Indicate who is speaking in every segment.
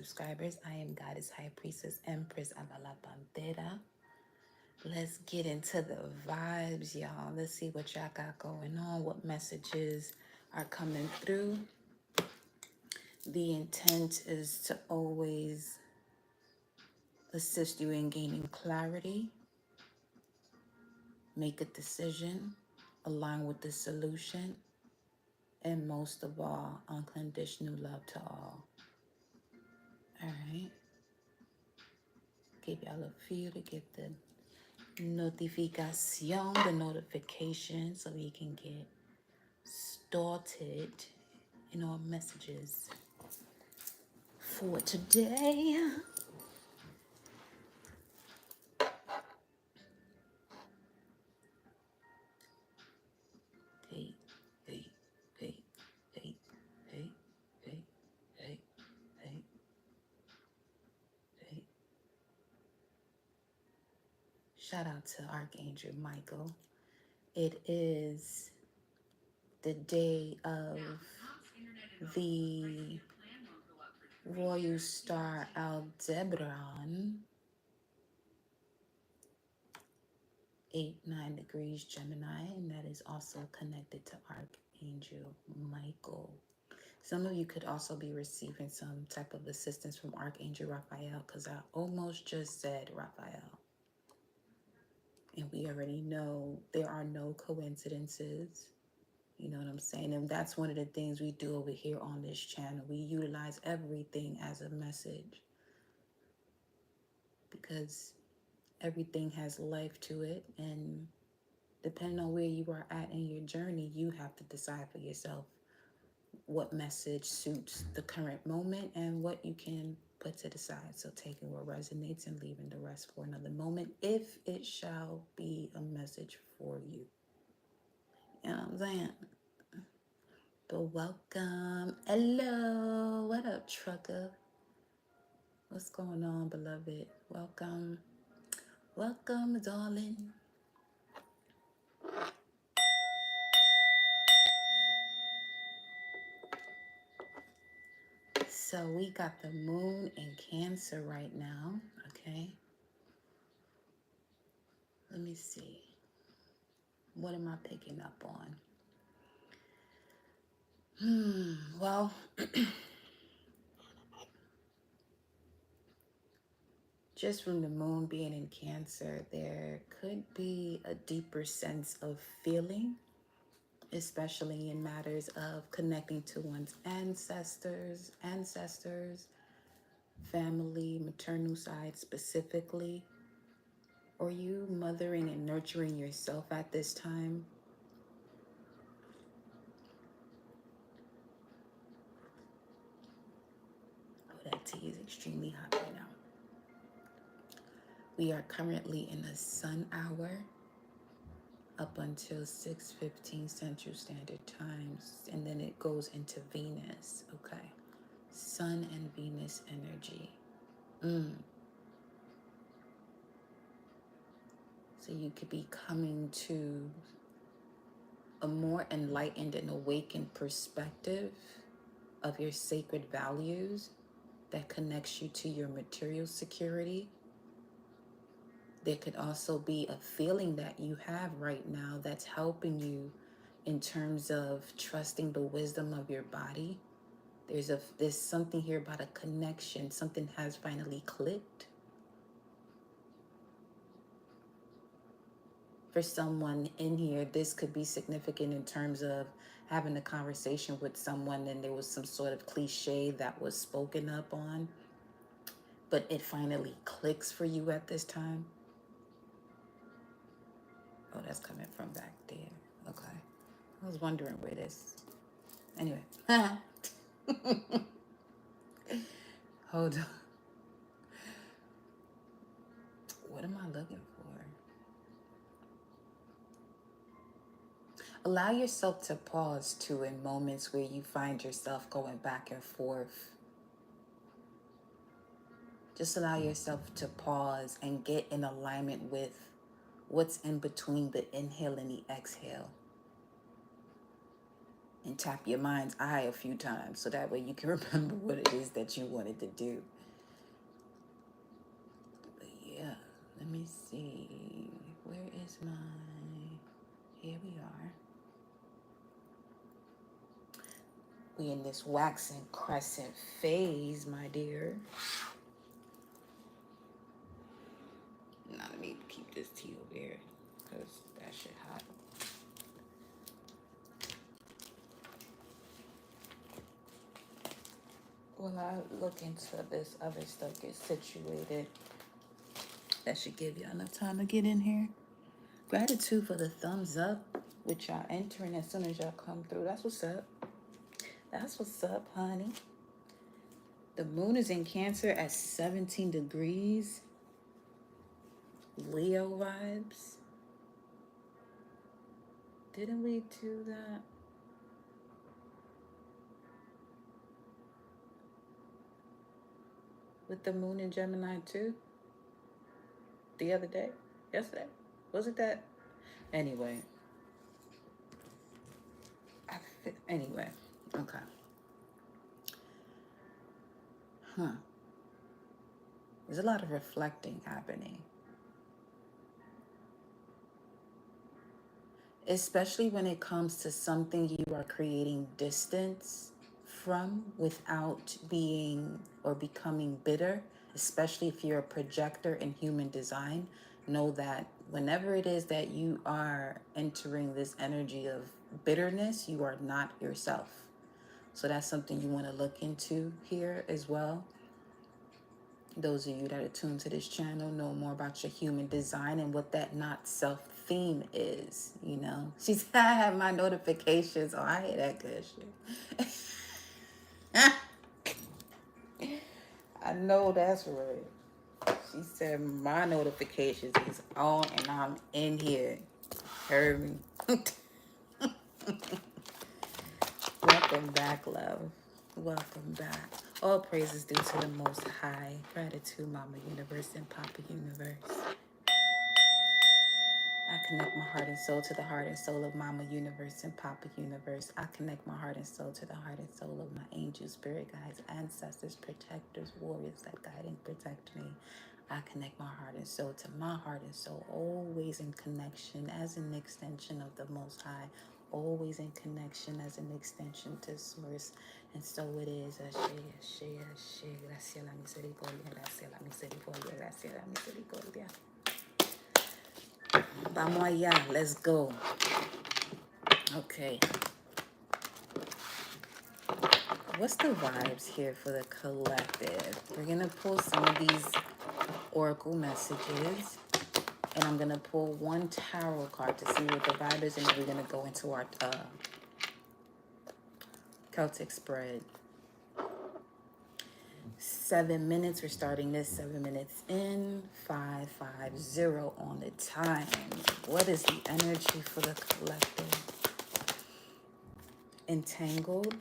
Speaker 1: subscribers. I am Goddess High Priestess Empress Abala Pantera. Let's get into the vibes, y'all. Let's see what y'all got going on, what messages are coming through. The intent is to always assist you in gaining clarity, make a decision, align with the solution, and most of all, unconditional love to all. All right. Give y'all a few to get the notification so we can get started in our messages for today. Hey, hey, hey, hey, hey, hey, hey, hey, hey. Shout out to Archangel Michael. It is the day of the Royal Star Aldebaran, 8-9 degrees Gemini, and that is also connected to Archangel Michael. Some of you could also be receiving some type of assistance from Archangel Raphael, because I almost just said Raphael. And we already know there are no coincidences. You know what I'm saying? And that's one of the things we do over here on this channel. We utilize everything as a message, because everything has life to it. And depending on where you are at in your journey, you have to decide for yourself what message suits the current moment and what you can put to the side. So taking what resonates and leaving the rest for another moment, if it shall be a message for you. You know what I'm saying? But welcome. Hello. What up, trucker? What's going on, beloved? Welcome. Welcome, darling. So we got the moon in Cancer right now, okay? Let me see. What am I picking up on? Well, just from the moon being in Cancer, there could be a deeper sense of feeling, especially in matters of connecting to one's ancestors, family, maternal side specifically. Or you mothering and nurturing yourself at this time? Oh, that tea is extremely hot right now. We are currently in the sun hour up until 6:15 Central Standard Times, and then it goes into Venus, okay? Sun and Venus energy. So you could be coming to a more enlightened and awakened perspective of your sacred values that connects you to your material security. There could also be a feeling that you have right now that's helping you in terms of trusting the wisdom of your body. There's something here about a connection. Something has finally clicked. For someone in here, this could be significant in terms of having a conversation with someone and there was some sort of cliche that was spoken up on, but it finally clicks for you at this time. Oh, that's coming from back there. Okay. I was wondering where this... Anyway. Hold on. What am I looking for? Allow yourself to pause too in moments where you find yourself going back and forth. Just allow yourself to pause and get in alignment with what's in between the inhale and the exhale. and tap your mind's eye a few times so that way you can remember what it is that you wanted to do. But yeah, let me see. Where is my... Here we are. We in this waxing crescent phase, my dear. Now let me keep this tea over here because that shit hot. While I look into this other stuff, get situated. That should give you enough time to get in here. Gratitude for the thumbs up, which y'all entering as soon as y'all come through. That's what's up. That's what's up, honey. The moon is in Cancer at 17 degrees. Leo vibes. Didn't we do that? With the moon in Gemini too? The other day? Yesterday? Was it that? Anyway. Anyway. Okay. There's a lot of reflecting happening. Especially when it comes to something you are creating distance from without being or becoming bitter, especially if you're a projector in human design. Know that whenever it is that you are entering this energy of bitterness, you are not yourself. So that's something you want to look into here as well. Those of you that are tuned to this channel know more about your human design and what that not self theme is, you know. She said I have my notifications. Oh, I hear that good shit. I know that's right. She said my notifications is on and I'm in here. Heard me. Welcome back, love. Welcome back. All praises due to the Most High. Gratitude, Mama Universe and Papa Universe. I connect my heart and soul to the heart and soul of Mama Universe and Papa Universe. I connect my heart and soul to the heart and soul of my angels, spirit guides, ancestors, protectors, warriors that guide and protect me. I connect my heart and soul to my heart and soul, always in connection as an extension of the Most High, always in connection as an extension to Source. And so it is. Ashe, ashe, ashe. Gracias la misericordia, gracias la misericordia, gracias la misericordia. Vamos allá. Let's go. Okay. What's the vibes here for the collective? We're going to pull some of these oracle messages. And I'm going to pull one tarot card to see what the vibe is. And then we're going to go into our Celtic spread. 7 minutes. We're starting this 7 minutes in. 550 on the time. What is the energy for the collective? Entangled.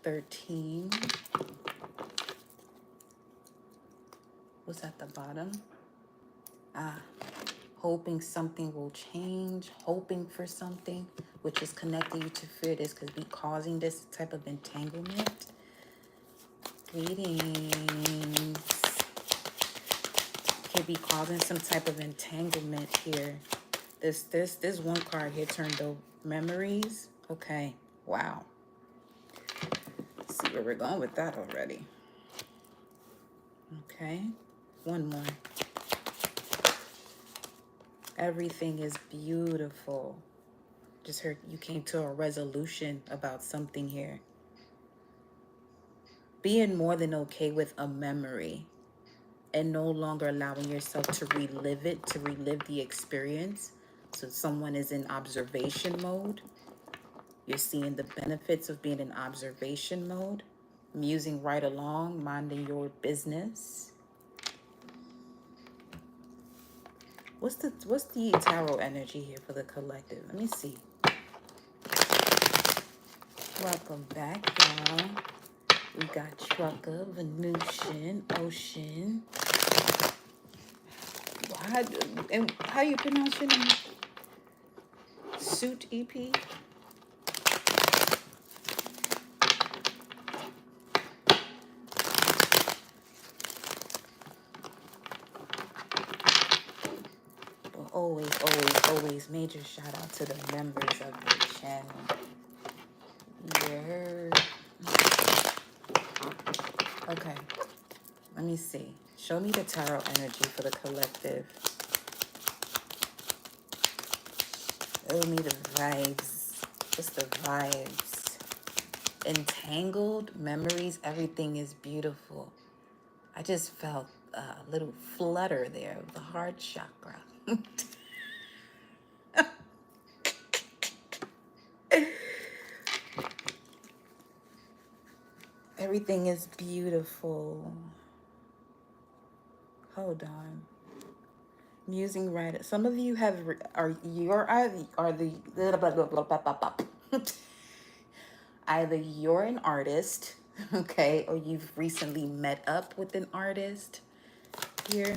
Speaker 1: 13. What's at the bottom? Hoping something will change, hoping for something, which is connecting you to fear. This could be causing this type of entanglement. Greetings. Could be causing some type of entanglement here. This one card here turned over memories. Okay, wow. Let's see where we're going with that already. Okay, one more. Everything is beautiful. Just heard you came to a resolution about something here. Being more than okay with a memory and no longer allowing yourself to relive it, to relive the experience. So someone is in observation mode. You're seeing the benefits of being in observation mode, musing right along, minding your business. What's the tarot energy here for the collective? Let me see. Welcome back, y'all. We got Trucker, Venusian, Ocean. How you pronounce your name? Suit EP? always major shout out to the members of the channel. Yeah. Okay, let me see. Show me the tarot energy for the collective. Show me the vibes. Just the vibes. Entangled memories. Everything is beautiful. I just felt a little flutter there of the heart chakra. Everything is beautiful. Hold on. Musing right. Some of you have are the blah, blah, blah, blah, blah, blah. Either you're an artist, okay, or you've recently met up with an artist. Here,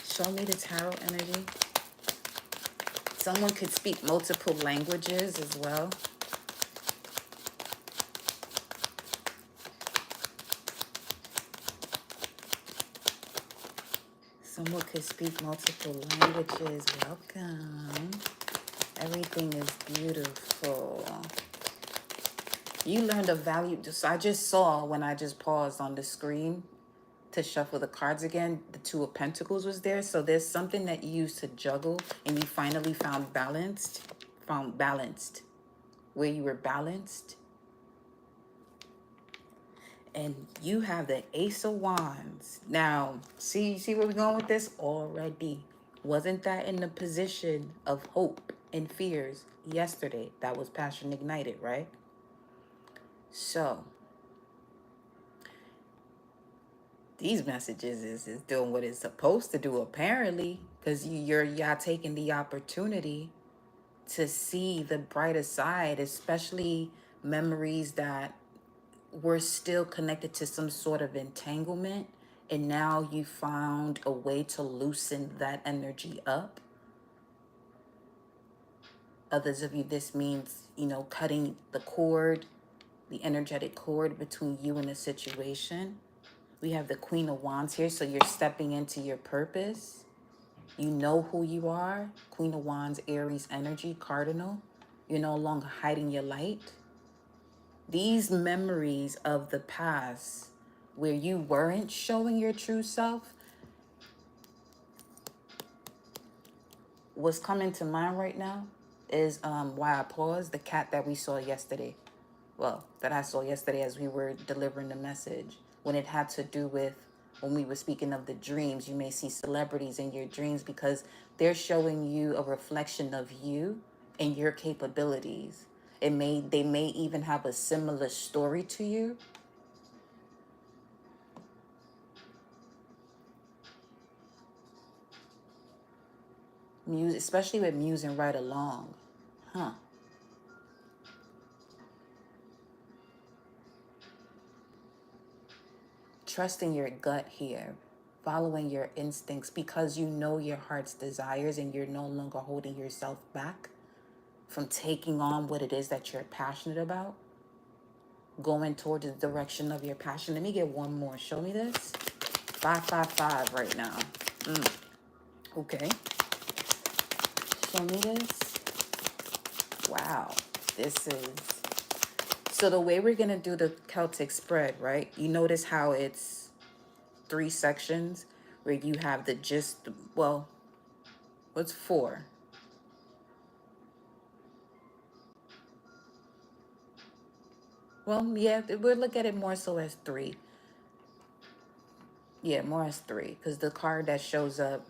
Speaker 1: show me the tarot energy. Someone could speak multiple languages as well. Someone could speak multiple languages. Welcome. Everything is beautiful. You learned a value. I just saw when I just paused on the screen to shuffle the cards again, the Two of Pentacles was there. So there's something that you used to juggle and you finally found balanced, where you were balanced. And you have the Ace of Wands. Now, see where we're going with this already. Wasn't that in the position of hope and fears yesterday? That was passion ignited, right? So these messages is doing what it's supposed to do, apparently, because y'all taking the opportunity to see the brighter side, especially memories that were still connected to some sort of entanglement, and now you found a way to loosen that energy up. Others of you, this means, cutting the cord, the energetic cord between you and the situation. We have the Queen of Wands here, so you're stepping into your purpose. You know who you are. Queen of Wands, Aries energy, cardinal. You're no longer hiding your light. These memories of the past where you weren't showing your true self, what's coming to mind right now is why I paused, the cat that we saw yesterday. Well, that I saw yesterday as we were delivering the message. When it had to do with, when we were speaking of the dreams, you may see celebrities in your dreams because they're showing you a reflection of you and your capabilities. They may even have a similar story to you. Especially with musing right along. Huh. Trusting your gut here, following your instincts because you know your heart's desires and you're no longer holding yourself back from taking on what it is that you're passionate about, going towards the direction of your passion. Let me get one more. Show me this. 555 right now. Okay. Show me this. Wow. This is... So the way we're going to do the Celtic spread, right? You notice how it's 3 sections where you have the gist, well, what's 4? Well, yeah, we'll look at it more so as 3. Yeah, more as 3, because the card that shows up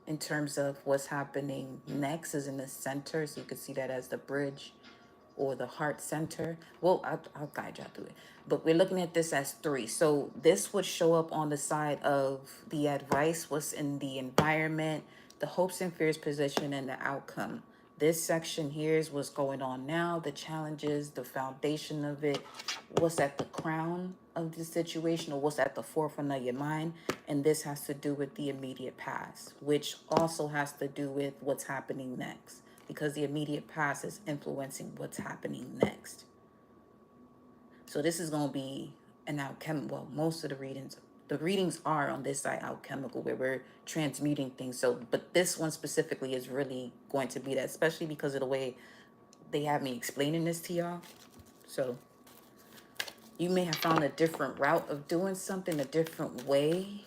Speaker 1: in terms of what's happening next is in the center, so you can see that as the bridge or the heart center. Well, I'll guide y'all through it. But we're looking at this as 3. So this would show up on the side of the advice, what's in the environment, the hopes and fears position, and the outcome. This section here is what's going on now, the challenges, the foundation of it, what's at the crown of the situation, or what's at the forefront of your mind. And this has to do with the immediate past, which also has to do with what's happening next, because the immediate past is influencing what's happening next. So this is going to be an outcome. Well, most of the readings The readings are on this side alchemical, where we're transmuting things. So, but this one specifically is really going to be that, especially because of the way they have me explaining this to y'all. So you may have found a different route of doing something, a different way.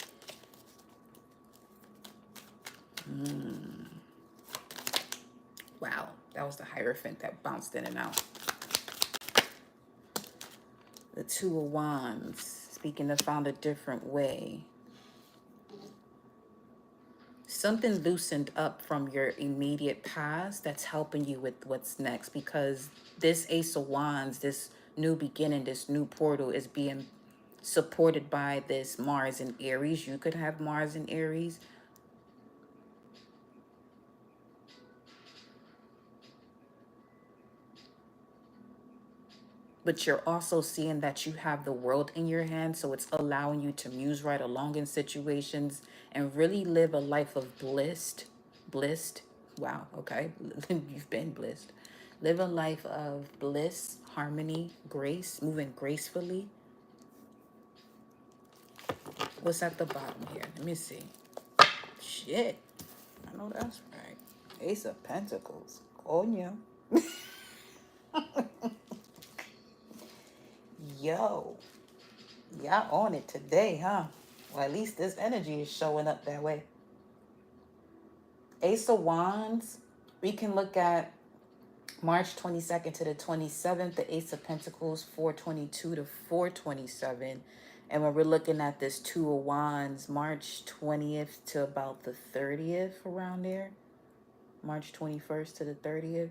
Speaker 1: Wow, that was the Hierophant that bounced in and out. The Two of Wands, speaking of found a different way. Something loosened up from your immediate past that's helping you with what's next, because this Ace of Wands, this new beginning, this new portal is being supported by this Mars and Aries. You could have Mars and Aries. But you're also seeing that you have the world in your hand, so it's allowing you to muse right along in situations and really live a life of blissed. Wow, okay, you've been blissed. Live a life of bliss, harmony, grace, moving gracefully. What's at the bottom here? Let me see. Shit, I know that's right. Ace of Pentacles. Coño. Yo. Y'all on it today, huh? Well, at least this energy is showing up that way. Ace of Wands, we can look at March 22nd to the 27th, the Ace of Pentacles, 422 to 427. And when we're looking at this Two of Wands, March 20th to about the 30th, around there. March 21st to the 30th.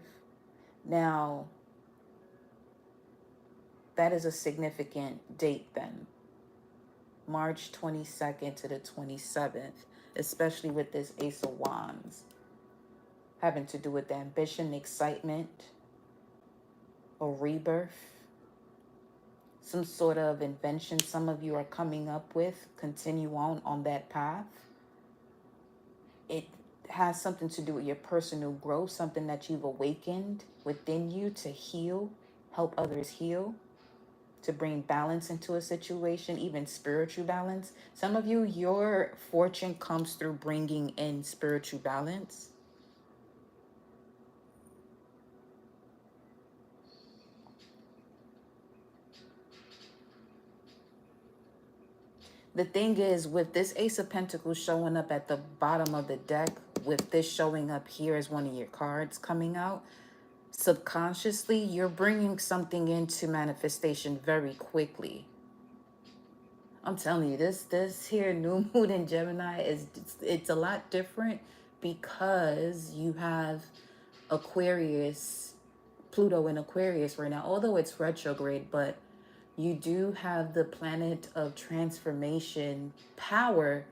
Speaker 1: Now, that is a significant date then. March 22nd to the 27th, especially with this Ace of Wands, having to do with ambition, excitement, a rebirth, some sort of invention some of you are coming up with. Continue on that path. It has something to do with your personal growth, something that you've awakened within you to heal, help others heal, to bring balance into a situation, even spiritual balance. Some of you, your fortune comes through bringing in spiritual balance. The thing is, with this Ace of Pentacles showing up at the bottom of the deck, with this showing up here as one of your cards coming out, subconsciously, you're bringing something into manifestation very quickly. I'm telling you, this here new moon in Gemini is, it's a lot different because you have Aquarius, Pluto in Aquarius right now, although it's retrograde, but you do have the planet of transformation power,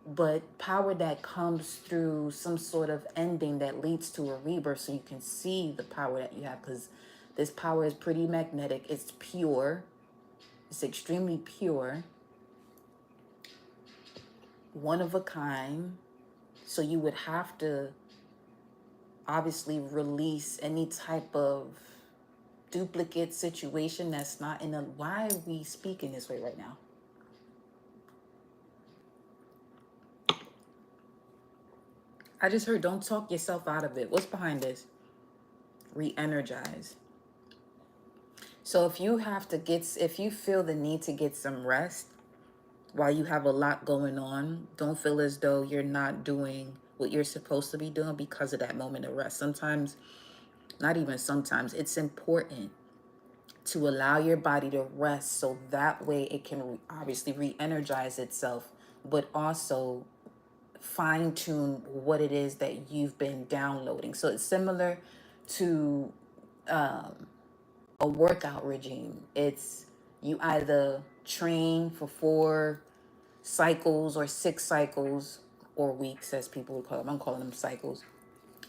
Speaker 1: but power that comes through some sort of ending that leads to a rebirth, so you can see the power that you have, because this power is pretty magnetic. It's pure. It's extremely pure. One of a kind. So you would have to obviously release any type of duplicate situation that's not in a... Why are we speaking this way right now? I just heard, don't talk yourself out of it. What's behind this? Re-energize. So if you have to if you feel the need to get some rest while you have a lot going on, don't feel as though you're not doing what you're supposed to be doing because of that moment of rest. Sometimes, not even sometimes, it's important to allow your body to rest, so that way it can obviously re-energize itself, but also fine-tune what it is that you've been downloading. So it's similar to a workout regime. It's, you either train for 4 cycles or 6 cycles, or weeks as people would call them. I'm calling them cycles.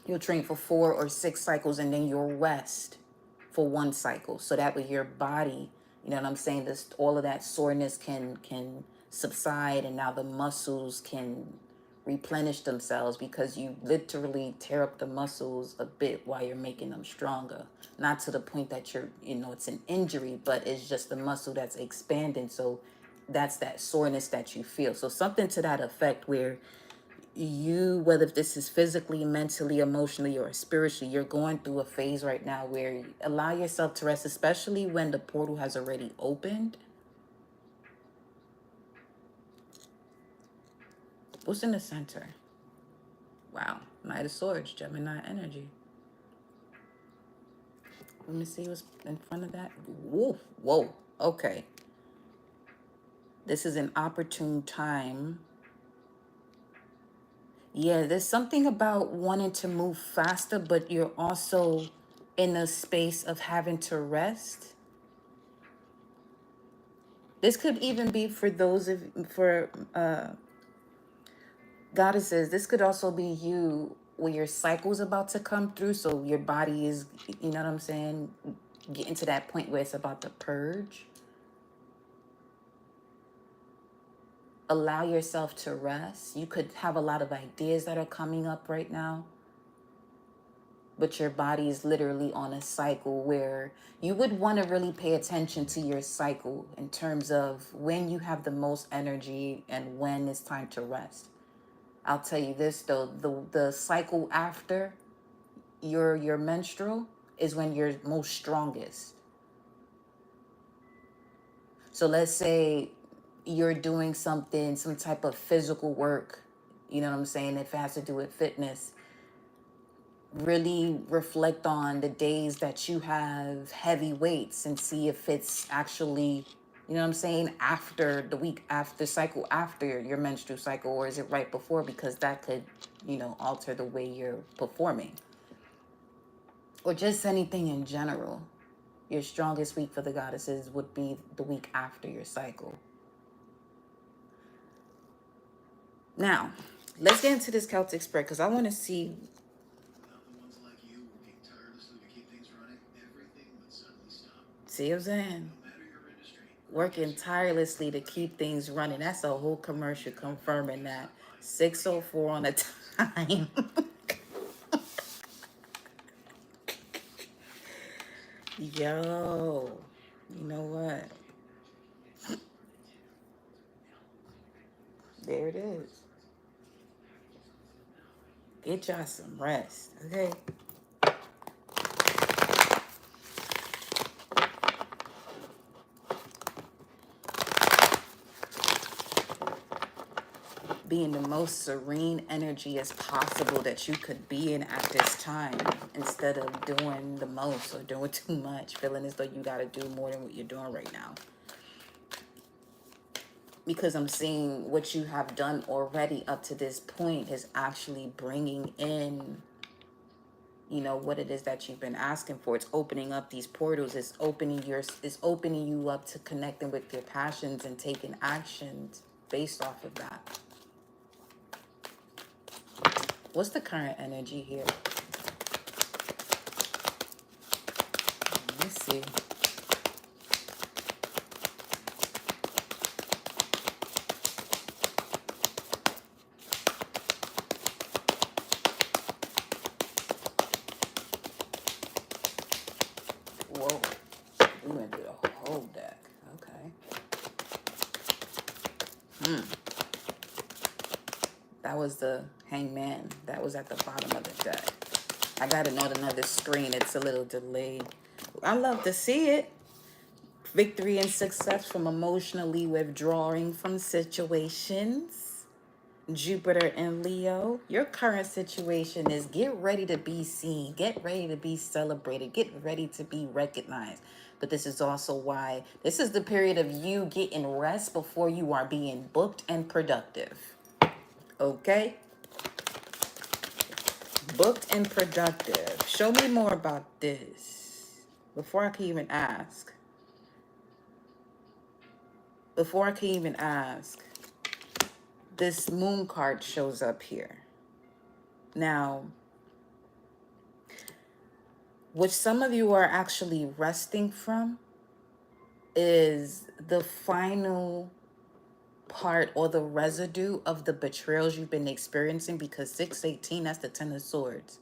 Speaker 1: You'll train for 4 or 6 cycles, and then you'll rest for 1 cycle, so that way your body, you know what I'm saying, this, all of that soreness can subside, and now the muscles can replenish themselves, because you literally tear up the muscles a bit while you're making them stronger. Not to the point that you're, you know, it's an injury, but it's just the muscle that's expanding, so that's that soreness that you feel. So something to that effect where you, whether if this is physically, mentally, emotionally, or spiritually, you're going through a phase right now where you allow yourself to rest, especially when the portal has already opened. What's in the center? Wow, Knight of Swords, Gemini energy. Let me see what's in front of that. Whoa, whoa, okay. This is an opportune time. Yeah, there's something about wanting to move faster, but you're also in a space of having to rest. This could even be for those of for goddesses. This could also be you where your cycle's about to come through, so your body is, you know what I'm saying, getting to that point where it's about to purge. Allow yourself to rest. You could have a lot of ideas that are coming up right now, but your body is literally on a cycle where you would want to really pay attention to your cycle in terms of when you have the most energy and when it's time to rest. I'll tell you this though, the cycle after your menstrual is when you're most strongest. So let's say you're doing something, some type of physical work, you know what I'm saying, if it has to do with fitness. Really reflect on the days that you have heavy weights and see if it's actually, you know what I'm saying, after the week, after cycle, after your menstrual cycle, or is it right before? Because that could, you know, alter the way you're performing. Or just anything in general. Your strongest week for the goddesses would be the week after your cycle. Now, let's get into this Celtic spread because I want to see. See what I'm saying? Working tirelessly to keep things running. That's a whole commercial confirming that. 6:04 on the time. Yo, you know what? There it is. Get y'all some rest, okay? Be in the most serene energy as possible that you could be in at this time, instead of doing the most or doing too much, feeling as though you got to do more than what you're doing right now. Because I'm seeing what you have done already up to this point is actually bringing in, you know, what it is that you've been asking for. It's opening up these portals. It's opening you up to connecting with your passions and taking actions based off of that. What's the current energy here? Let's see. Whoa. We went through the whole deck. Okay. That was the Hangman. That was at the bottom of the deck. I got it on another screen. It's a little delayed. I love to see it. Victory and success from emotionally withdrawing from situations. Jupiter and Leo. Your current situation is get ready to be seen. Get ready to be celebrated. Get ready to be recognized. But this is also why this is the period of you getting rest before you are being booked and productive. Okay? Booked and productive. Show me more about this. Before I can even ask. This moon card shows up here. Now, what some of you are actually resting from is the final part or the residue of the betrayals you've been experiencing, because 618, that's the 10 of Swords.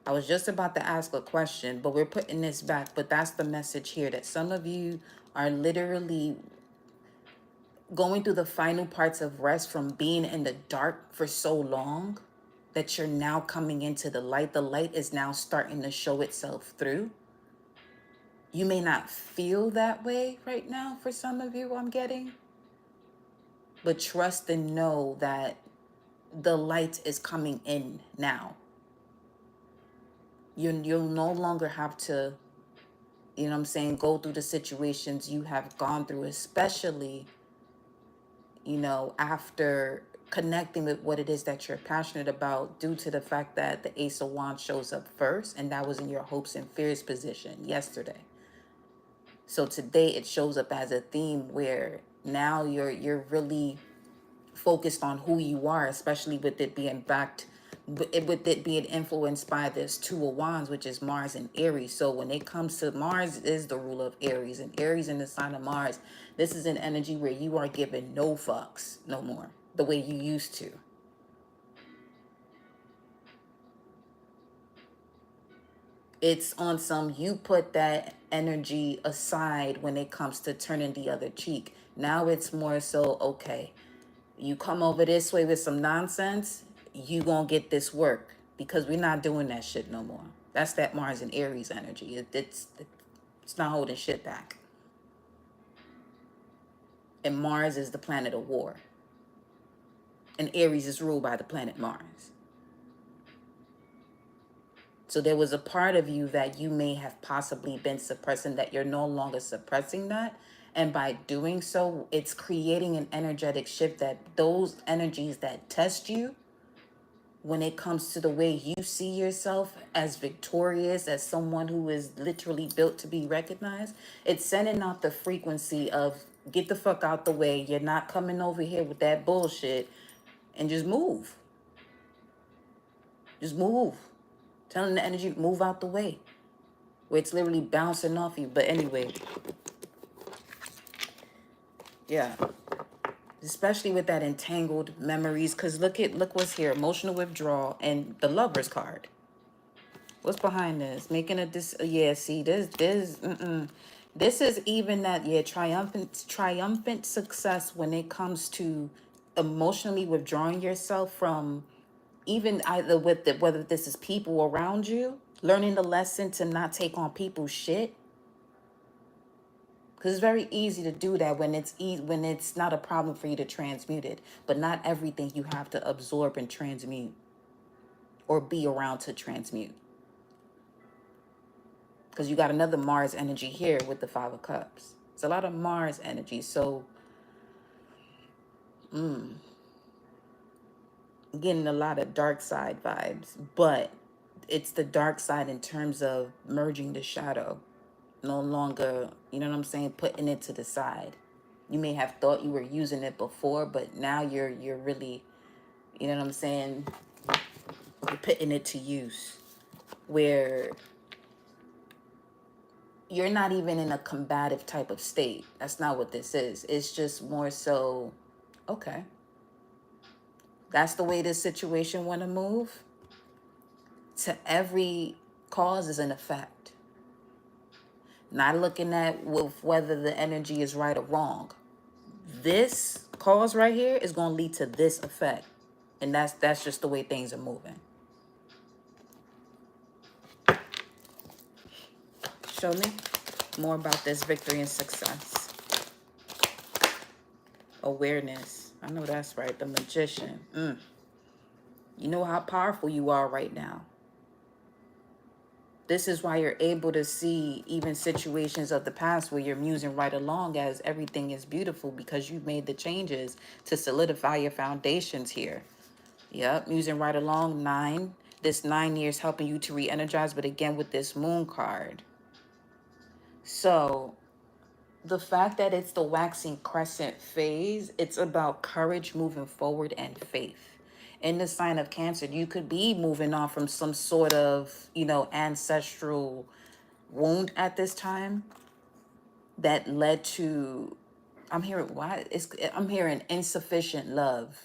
Speaker 1: I was just about to ask a question, but we're putting this back. But that's the message here, that some of you are literally going through the final parts of rest from being in the dark for so long that you're now coming into the light. The light is now starting to show itself through. You may not feel that way right now for some of you, I'm getting, but trust and know that the light is coming in now. You'll no longer have to, you know what I'm saying, go through the situations you have gone through, especially, you know, after connecting with what it is that you're passionate about, due to the fact that the Ace of Wands shows up first, and that was in your hopes and fears position yesterday. So today it shows up as a theme where now you're really focused on who you are, especially with it being backed, with it being influenced by this Two of Wands, which is Mars and Aries. So when it comes to Mars, is the ruler of Aries, and Aries in the sign of Mars, this is an energy where you are giving no fucks no more, the way you used to. It's on some, you put that energy aside when it comes to turning the other cheek. Now it's more so, okay, you come over this way with some nonsense, you gonna get this work, because we're not doing that shit no more. That's that Mars and Aries energy. It's not holding shit back. And Mars is the planet of war, and Aries is ruled by the planet Mars. So there was a part of you that you may have possibly been suppressing, that you're no longer suppressing that. And by doing so, it's creating an energetic shift, that those energies that test you, when it comes to the way you see yourself as victorious, as someone who is literally built to be recognized, it's sending out the frequency of, get the fuck out the way. You're not coming over here with that bullshit, and just move. Just move. Telling the energy to move out the way, where it's literally bouncing off you. But anyway, yeah. Especially with that entangled memories, because look what's here: emotional withdrawal and the Lover's card. What's behind this? Making a yeah, see, this is even that, yeah, triumphant success when it comes to emotionally withdrawing yourself from, even either with the, whether this is people around you, learning the lesson to not take on people's shit. Because it's very easy to do that when when it's not a problem for you to transmute it. But not everything you have to absorb and transmute, or be around to transmute. Because you got another Mars energy here with the Five of Cups. It's a lot of Mars energy. So getting a lot of dark side vibes. But it's the dark side in terms of merging the shadow. No longer, you know what I'm saying, putting it to the side. You may have thought you were using it before, but now you're really, you know what I'm saying, you're putting it to use, where you're not even in a combative type of state. That's not what this is. It's just more so, okay, that's the way this situation want to move. To every cause is an effect. Not looking at with whether the energy is right or wrong. This cause right here is going to lead to this effect. And that's just the way things are moving. Show me more about this victory and success. Awareness. I know that's right. The Magician. You know how powerful you are right now. This is why you're able to see even situations of the past where you're musing right along as everything is beautiful, because you've made the changes to solidify your foundations here. Yep, musing right along. 9. This 9 years helping you to re-energize, but again with this Moon card. So the fact that it's the waxing crescent phase, it's about courage, moving forward, and faith. In the sign of Cancer, you could be moving on from some sort of, you know, ancestral wound at this time that led to, I'm hearing, why? I'm hearing insufficient love.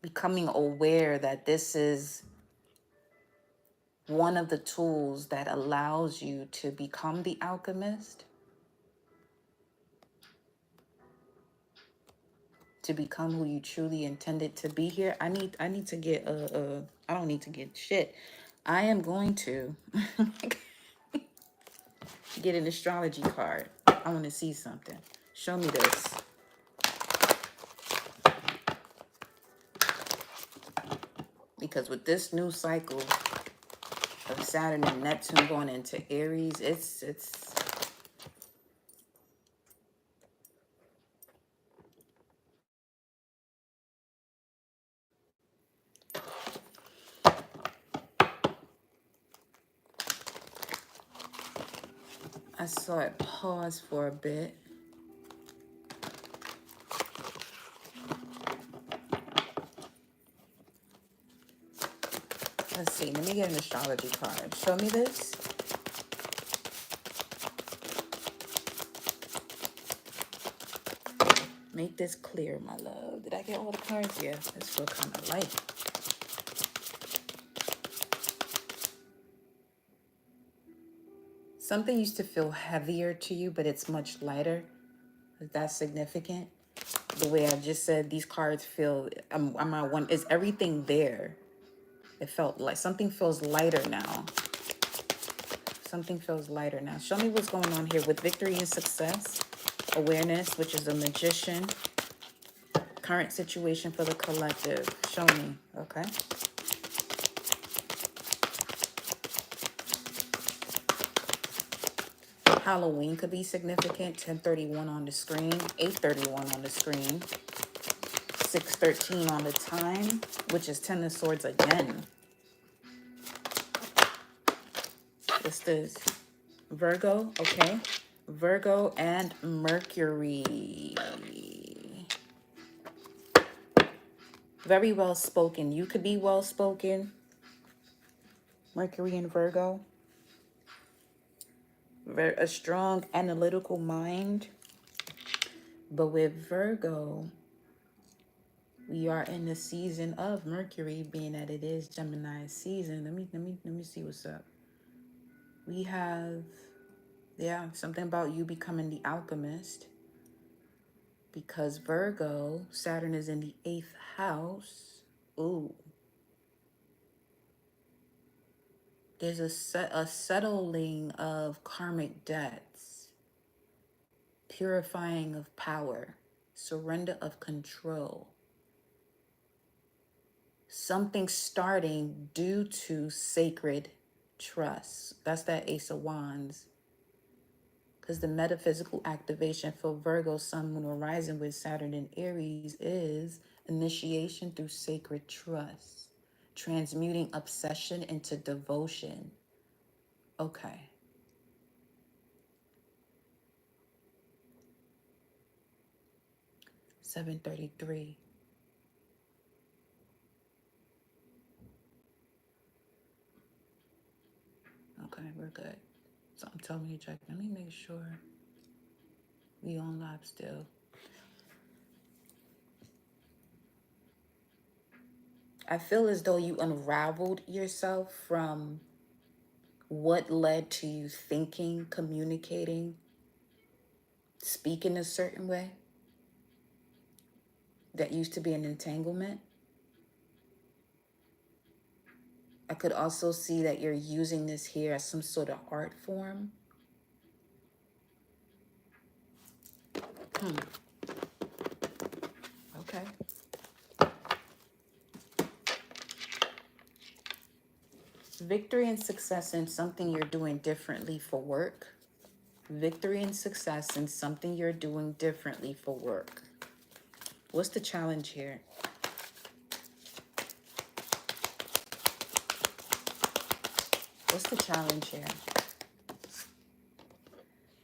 Speaker 1: Becoming aware that this is one of the tools that allows you to become the alchemist, to become who you truly intended to be here. I need to get I don't need to get shit. I am going to get an astrology card. I want to see something. Show me this. Because with this new cycle of Saturn and Neptune going into Aries, it's I saw it pause for a bit. Let's see. Let me get an astrology card. Show me this. Make this clear, my love. Did I get all the cards? Yeah, this feel kind of light. Something used to feel heavier to you, but it's much lighter. Is that significant? The way I just said, these cards feel, I'm not one, is everything there? It felt like something feels lighter now. Something feels lighter now. Show me what's going on here with victory and success. Awareness, which is a magician. Current situation for the collective. Show me, okay? Halloween could be significant. 10:31 on the screen. 8:31 on the screen. 6:13 on the time, which is 10 of Swords again. What's this? Virgo, okay. Virgo and Mercury. Very well spoken. You could be well spoken. Mercury and Virgo. A strong analytical mind. But with Virgo, we are in the season of Mercury, being that it is Gemini's season. Let me see what's up. We have, yeah, something about you becoming the alchemist. Because Virgo, Saturn is in the 8th house. Ooh. There's a settling of karmic debts, purifying of power, surrender of control. Something starting due to sacred trust. That's that Ace of Wands. Because the metaphysical activation for Virgo, Sun, Moon, or Rising with Saturn and Aries is initiation through sacred trust, transmuting obsession into devotion. Okay. $733. Okay, we're good. So I'm telling you, check. Let me make sure we on live still. I feel as though you unraveled yourself from what led to you thinking, communicating, speaking a certain way. That used to be an entanglement. I could also see that you're using this here as some sort of art form. Okay. Victory and success in something you're doing differently for work. Victory and success in something you're doing differently for work. What's the challenge here? What's the challenge here?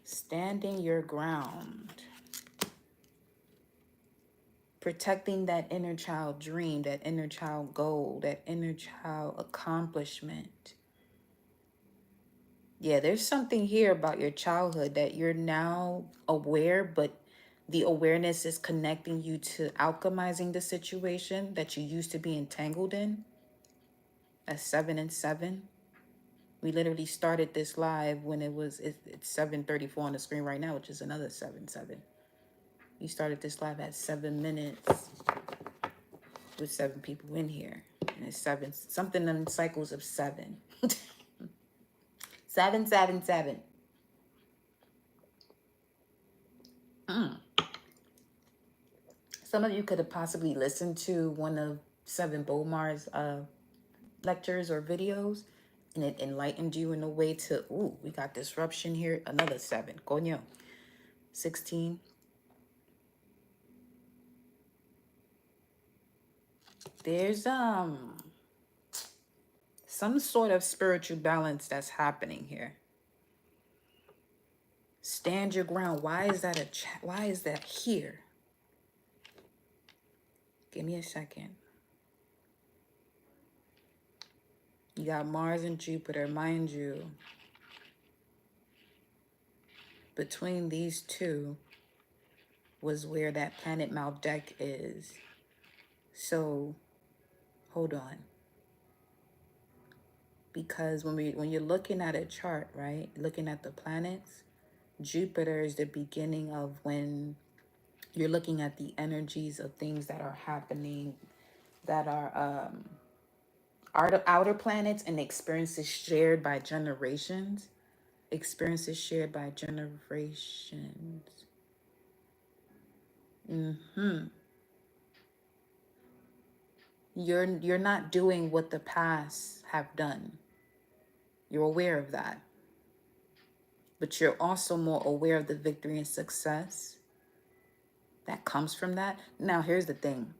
Speaker 1: Standing your ground. Protecting that inner child dream, that inner child goal, that inner child accomplishment. Yeah, there's something here about your childhood that you're now aware, but the awareness is connecting you to alchemizing the situation that you used to be entangled in. That's 7 and 7. We literally started this live when it's 7:34 on the screen right now, which is another 7:7. We started this live at 7 minutes with 7 people in here. And it's seven, something in cycles of seven. 777. Some of you could have possibly listened to one of Seven Bomar's lectures or videos, and it enlightened you in a way to, ooh, we got disruption here. Another 7. Coño. 16. There's some sort of spiritual balance that's happening here. Stand your ground. Why is that why is that here? Give me a second. You got Mars and Jupiter, mind you. Between these two was where that planet Maldek is. So, hold on. Because when you're looking at a chart, right? Looking at the planets, Jupiter is the beginning of when you're looking at the energies of things that are happening, that are outer planets and experiences shared by generations. Experiences shared by generations. You're not doing what the past have done. You're aware of that. But you're also more aware of the victory and success that comes from that. Now, here's the thing.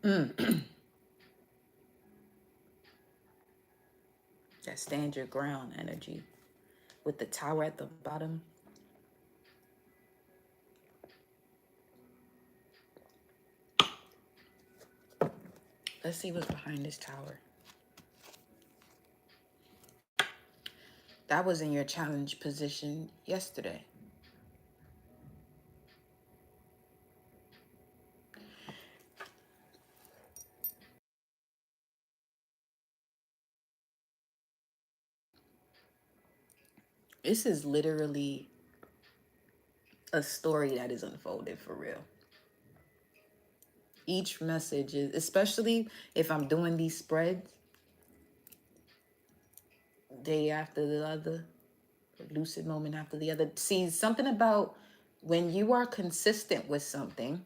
Speaker 1: That stand your ground energy with the tower at the bottom. Let's see what's behind this tower. That was in your challenge position yesterday. This is literally a story that is unfolded for real. Each message is, especially if I'm doing these spreads day after the other, lucid moment after the other. See, something about when you are consistent with something,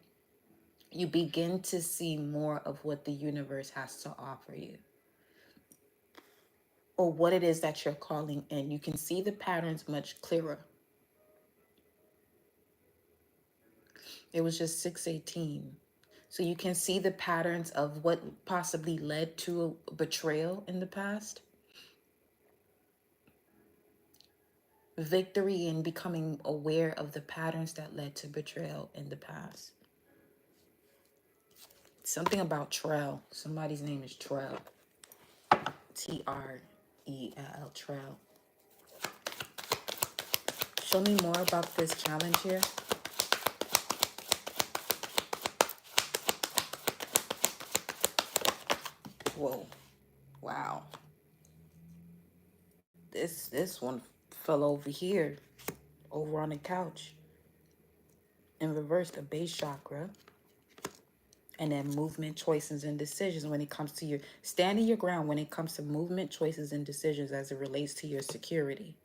Speaker 1: you begin to see more of what the universe has to offer you, or what it is that you're calling in. You can see the patterns much clearer. It was just 6:18. So you can see the patterns of what possibly led to a betrayal in the past. Victory and becoming aware of the patterns that led to betrayal in the past. Something about Trell. Somebody's name is Trell. Trell. Trell. Show me more about this challenge here. Whoa. Wow. This one fell over here, over on the couch. In reverse, the base chakra. And then movement, choices, and decisions when it comes to your standing your ground, when it comes to movement, choices, and decisions as it relates to your security.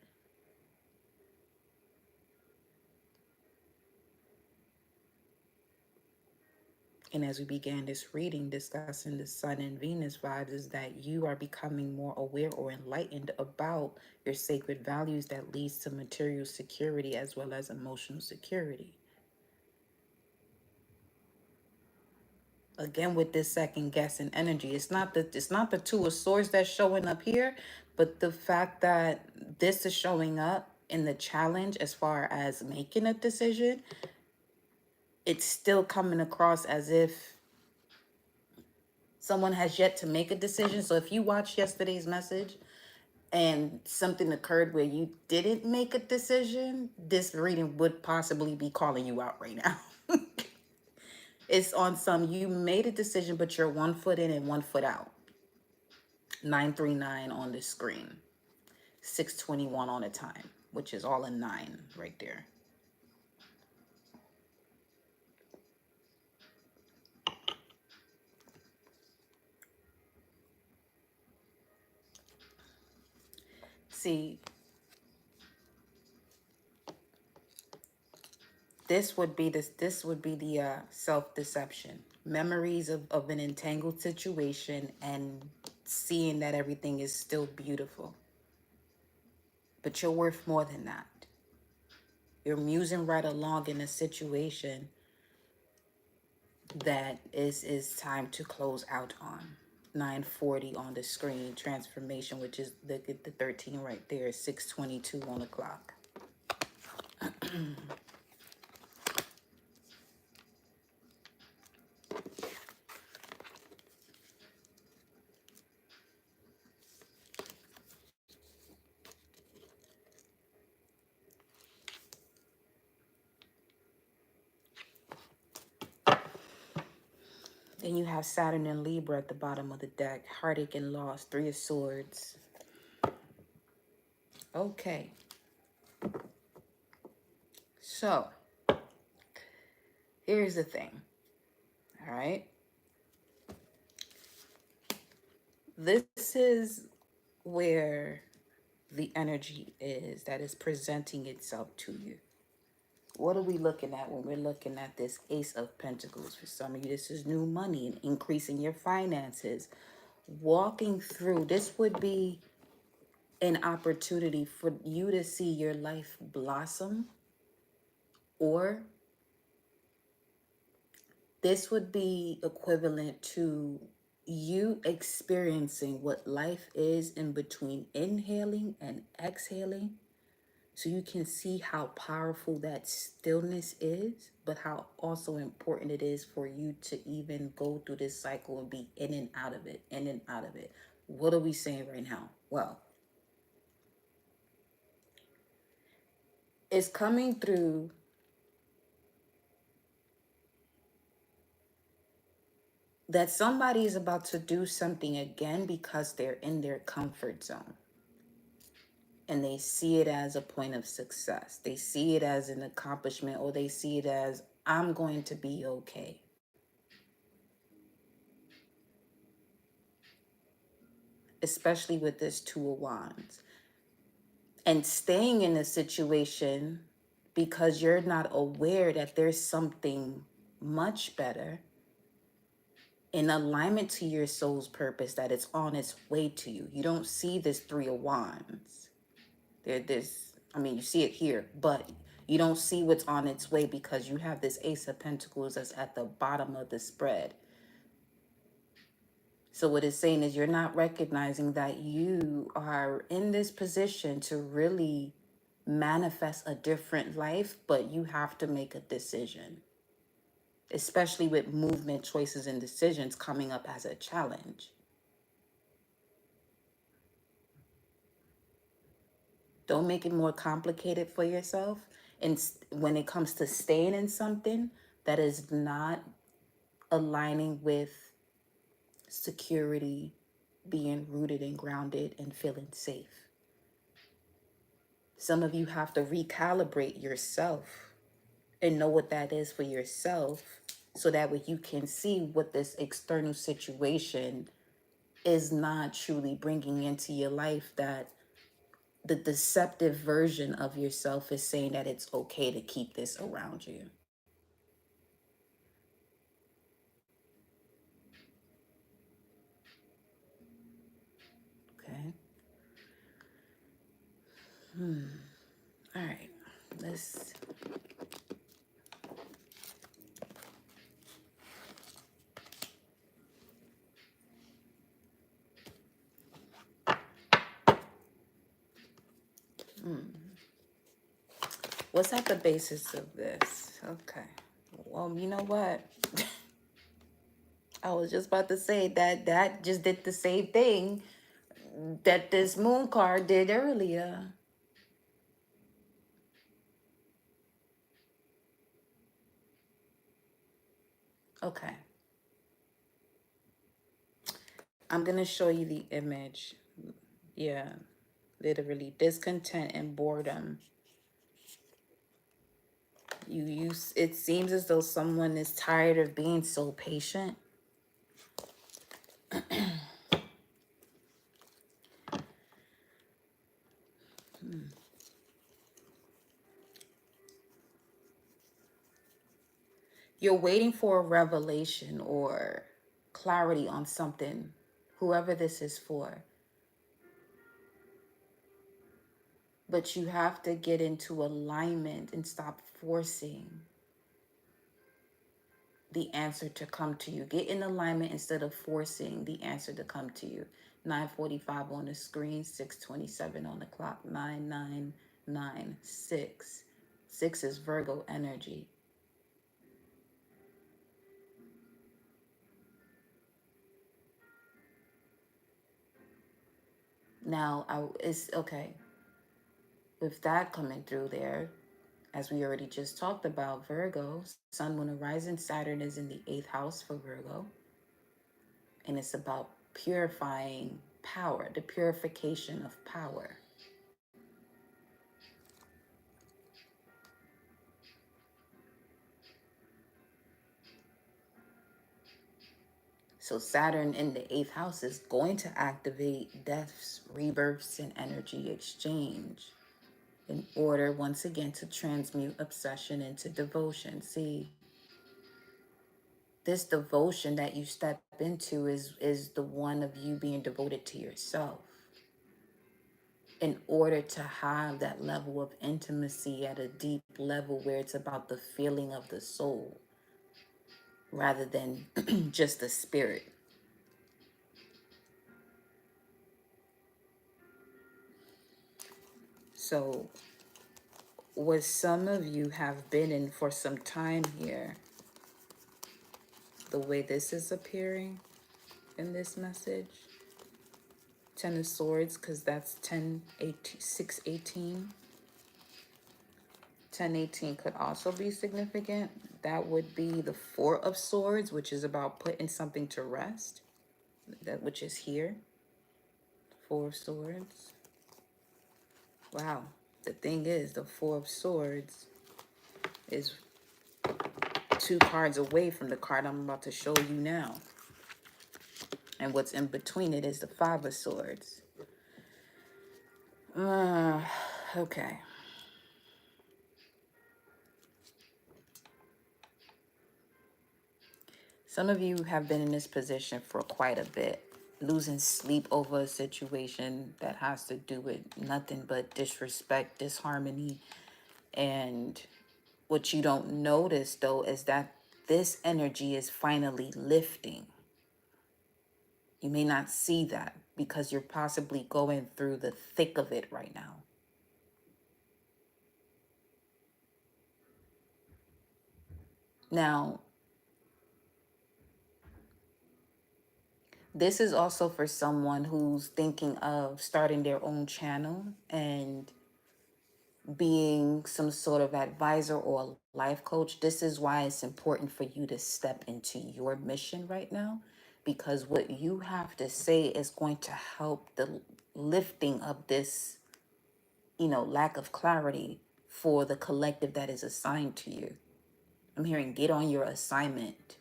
Speaker 1: And as we began this reading, discussing the Sun and Venus vibes, is that you are becoming more aware or enlightened about your sacred values that leads to material security as well as emotional security. Again, with this second guessing energy, it's not the Two of Swords that's showing up here, but the fact that this is showing up in the challenge as far as making a decision, it's still coming across as if someone has yet to make a decision. So if you watched yesterday's message and something occurred where you didn't make a decision, this reading would possibly be calling you out right now. It's on some, you made a decision, but you're 1 foot in and 1 foot out. 939 on the screen. 6:21 on the time, which is all a 9 right there. See, this would be the self-deception. Memories of an entangled situation and seeing that everything is still beautiful. But you're worth more than that. You're musing right along in a situation that is time to close out on. 9:40 on the screen, transformation, which is the 13 right there, 6:22 on the clock. Then you have Saturn and Libra at the bottom of the deck, heartache and loss, 3 of Swords. Okay. So, here's the thing. All right. This is where the energy is that is presenting itself to you. What are we looking at when we're looking at this Ace of Pentacles? For some of you, this is new money and increasing your finances. Walking through, this would be an opportunity for you to see your life blossom, or this would be equivalent to you experiencing what life is in between inhaling and exhaling, so you can see how powerful that stillness is, but how also important it is for you to even go through this cycle and be in and out of it, in and out of it. What are we saying right now? Well, it's coming through that somebody is about to do something again because they're in their comfort zone. And they see it as a point of success. They see it as an accomplishment, or they see it as, I'm going to be okay. Especially with this 2 of Wands. And staying in a situation because you're not aware that there's something much better in alignment to your soul's purpose, that it's on its way to you. You don't see this 3 of Wands. I mean, you see it here, but you don't see what's on its way because you have this Ace of Pentacles that's at the bottom of the spread. So what it's saying is you're not recognizing that you are in this position to really manifest a different life, but you have to make a decision, especially with movement, choices, and decisions coming up as a challenge. Don't make it more complicated for yourself. And when it comes to staying in something that is not aligning with security, being rooted and grounded and feeling safe. Some of you have to recalibrate yourself and know what that is for yourself, so that way you can see what this external situation is not truly bringing into your life, that the deceptive version of yourself is saying that it's okay to keep this around you. Okay. All right. Let's what's at the basis of this? Okay. Well, you know what? I was just about to say that just did the same thing that this moon card did earlier. Okay. I'm going to show you the image. Yeah. Literally, discontent and boredom. It seems as though someone is tired of being so patient. You're waiting for a revelation or clarity on something, whoever this is for. But you have to get into alignment and stop forcing the answer to come to you. Get in alignment instead of forcing the answer to come to you. 9:45 on the screen, 6:27 on the clock, 9996. 6 is Virgo energy. Now, it's okay. With that coming through there, as we already just talked about, Virgo, Sun, Moon, and Rising, Saturn is in the 8th house for Virgo. And it's about purifying power, the purification of power. So Saturn in the 8th house is going to activate deaths, rebirths, and energy exchange in order, once again, to transmute obsession into devotion. See, this devotion that you step into is the one of you being devoted to yourself in order to have that level of intimacy at a deep level where it's about the feeling of the soul rather than just the spirit. So what some of you have been in for some time here, the way this is appearing in this message, 10 of Swords, because that's 10, 18, 6, 18. 1018 could also be significant. That would be the 4 of Swords, which is about putting something to rest, that which is here. 4 of Swords. Wow. The thing is, the 4 of Swords is 2 cards away from the card I'm about to show you now. And what's in between it is the 5 of Swords. Okay. Some of you have been in this position for quite a bit, losing sleep over a situation that has to do with nothing but disrespect, disharmony. And what you don't notice, though, is that this energy is finally lifting. You may not see that because you're possibly going through the thick of it right now. Now, this is also for someone who's thinking of starting their own channel and being some sort of advisor or life coach. This is why it's important for you to step into your mission right now, because what you have to say is going to help the lifting of this, lack of clarity for the collective that is assigned to you. I'm hearing get on your assignment.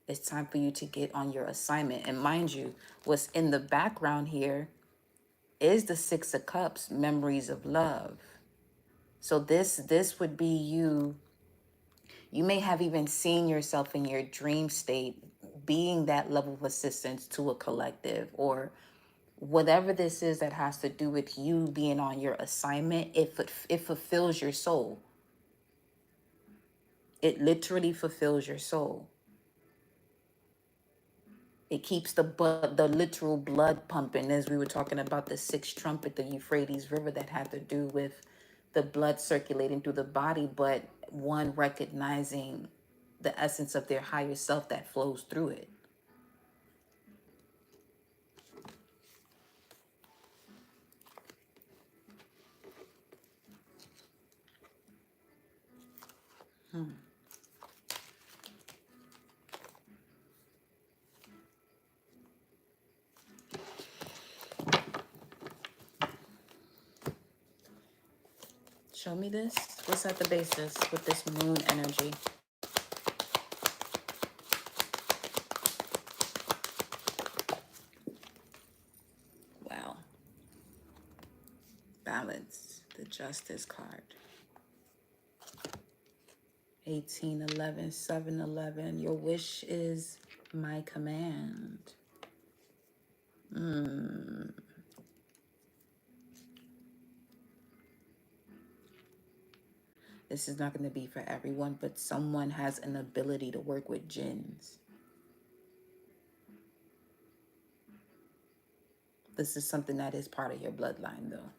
Speaker 1: It's time for you to get on your assignment. And mind you, what's in the background here is the 6 of Cups, memories of love. So this would be you. You may have even seen yourself in your dream state being that level of assistance to a collective, or whatever this is that has to do with you being on your assignment. It fulfills your soul. It literally fulfills your soul. It keeps the literal blood pumping, as we were talking about the 6th trumpet, the Euphrates River, that had to do with the blood circulating through the body, but one recognizing the essence of their higher self that flows through it. Show me this. What's at the basis with this moon energy? Wow. Balance. The Justice card. 1811, 711. Your wish is my command. This is not going to be for everyone, but someone has an ability to work with jinns. This is something that is part of your bloodline, though.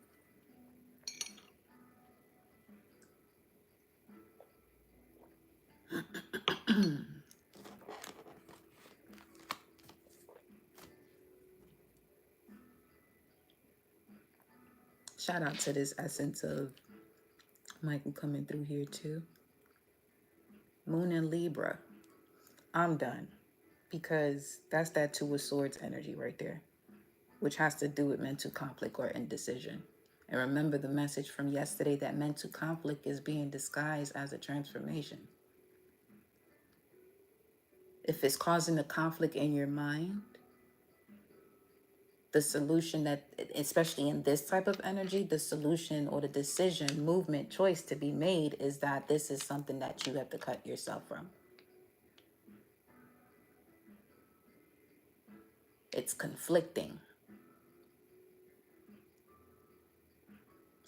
Speaker 1: Shout out to this essence of Michael coming through here, too. Moon and Libra. I'm done. Because that's that Two of Swords energy right there, which has to do with mental conflict or indecision. And remember the message from yesterday that mental conflict is being disguised as a transformation. If it's causing a conflict in your mind, the solution that, especially in this type of energy, the solution or the decision, movement, choice to be made is that this is something that you have to cut yourself from. It's conflicting.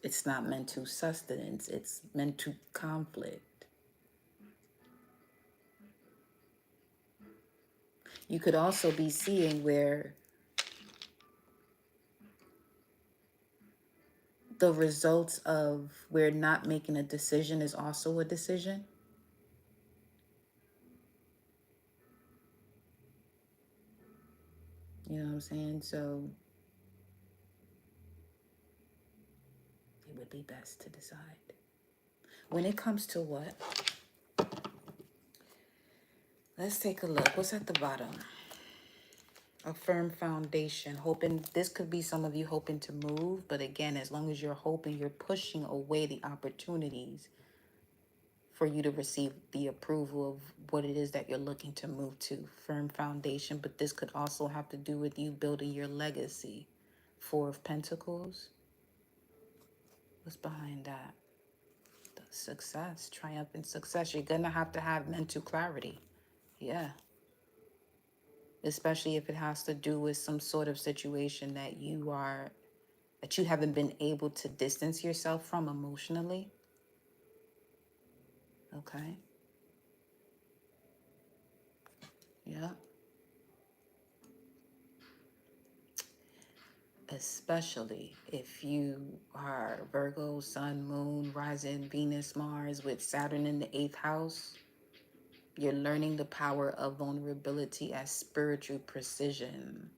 Speaker 1: It's not meant to sustenance, it's meant to conflict. You could also be seeing where the results of where not making a decision is also a decision. You know what I'm saying? So it would be best to decide. When it comes to what? Let's take a look. What's at the bottom? A firm foundation. Hoping, this could be some of you hoping to move, but again, as long as you're hoping, you're pushing away the opportunities for you to receive the approval of what it is that you're looking to move to. Firm foundation, but this could also have to do with you building your legacy. Four of Pentacles. What's behind that? The success, triumph and success. You're gonna have to have mental clarity. Yeah. Especially if it has to do with some sort of situation that you haven't been able to distance yourself from emotionally. Okay. Yeah. Especially if you are Virgo, Sun, Moon, Rising, Venus, Mars with Saturn in the 8th house. You're learning the power of vulnerability as spiritual precision.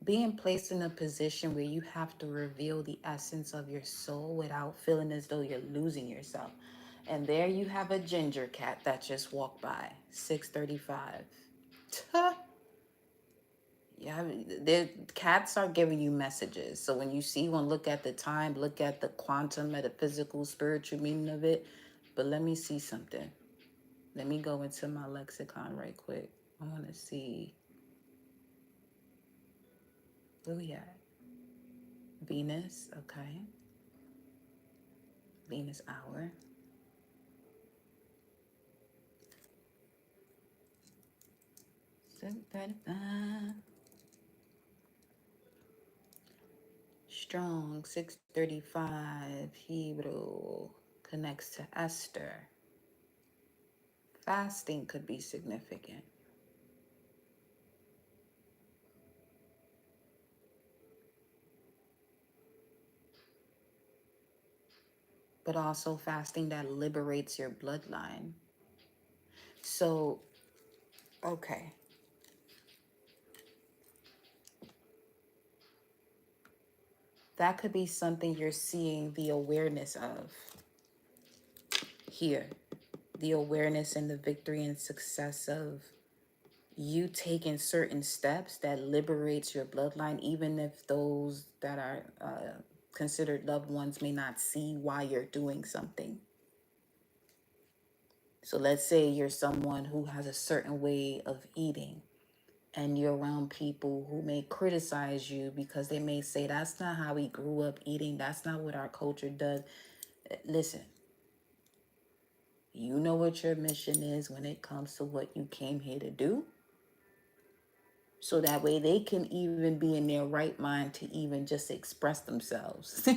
Speaker 1: Being placed in a position where you have to reveal the essence of your soul without feeling as though you're losing yourself. And there you have a ginger cat that just walked by. 6:35. Tuh. Yeah, the cats are giving you messages. So when you see one, look at the time, look at the quantum, metaphysical, spiritual meaning of it. But let me see something. Let me go into my lexicon right quick. I want to see. Where we at? Venus, okay. Venus hour. 7:35. Strong, 6:35. Hebrew connects to Esther. Fasting could be significant. But also fasting that liberates your bloodline. So, okay. That could be something you're seeing the awareness of here. The awareness and the victory and success of you taking certain steps that liberates your bloodline, even if those that are considered loved ones may not see why you're doing something. So let's say you're someone who has a certain way of eating and you're around people who may criticize you because they may say, that's not how we grew up eating. That's not what our culture does. Listen, you know what your mission is when it comes to what you came here to do. So that way they can even be in their right mind to even just express themselves.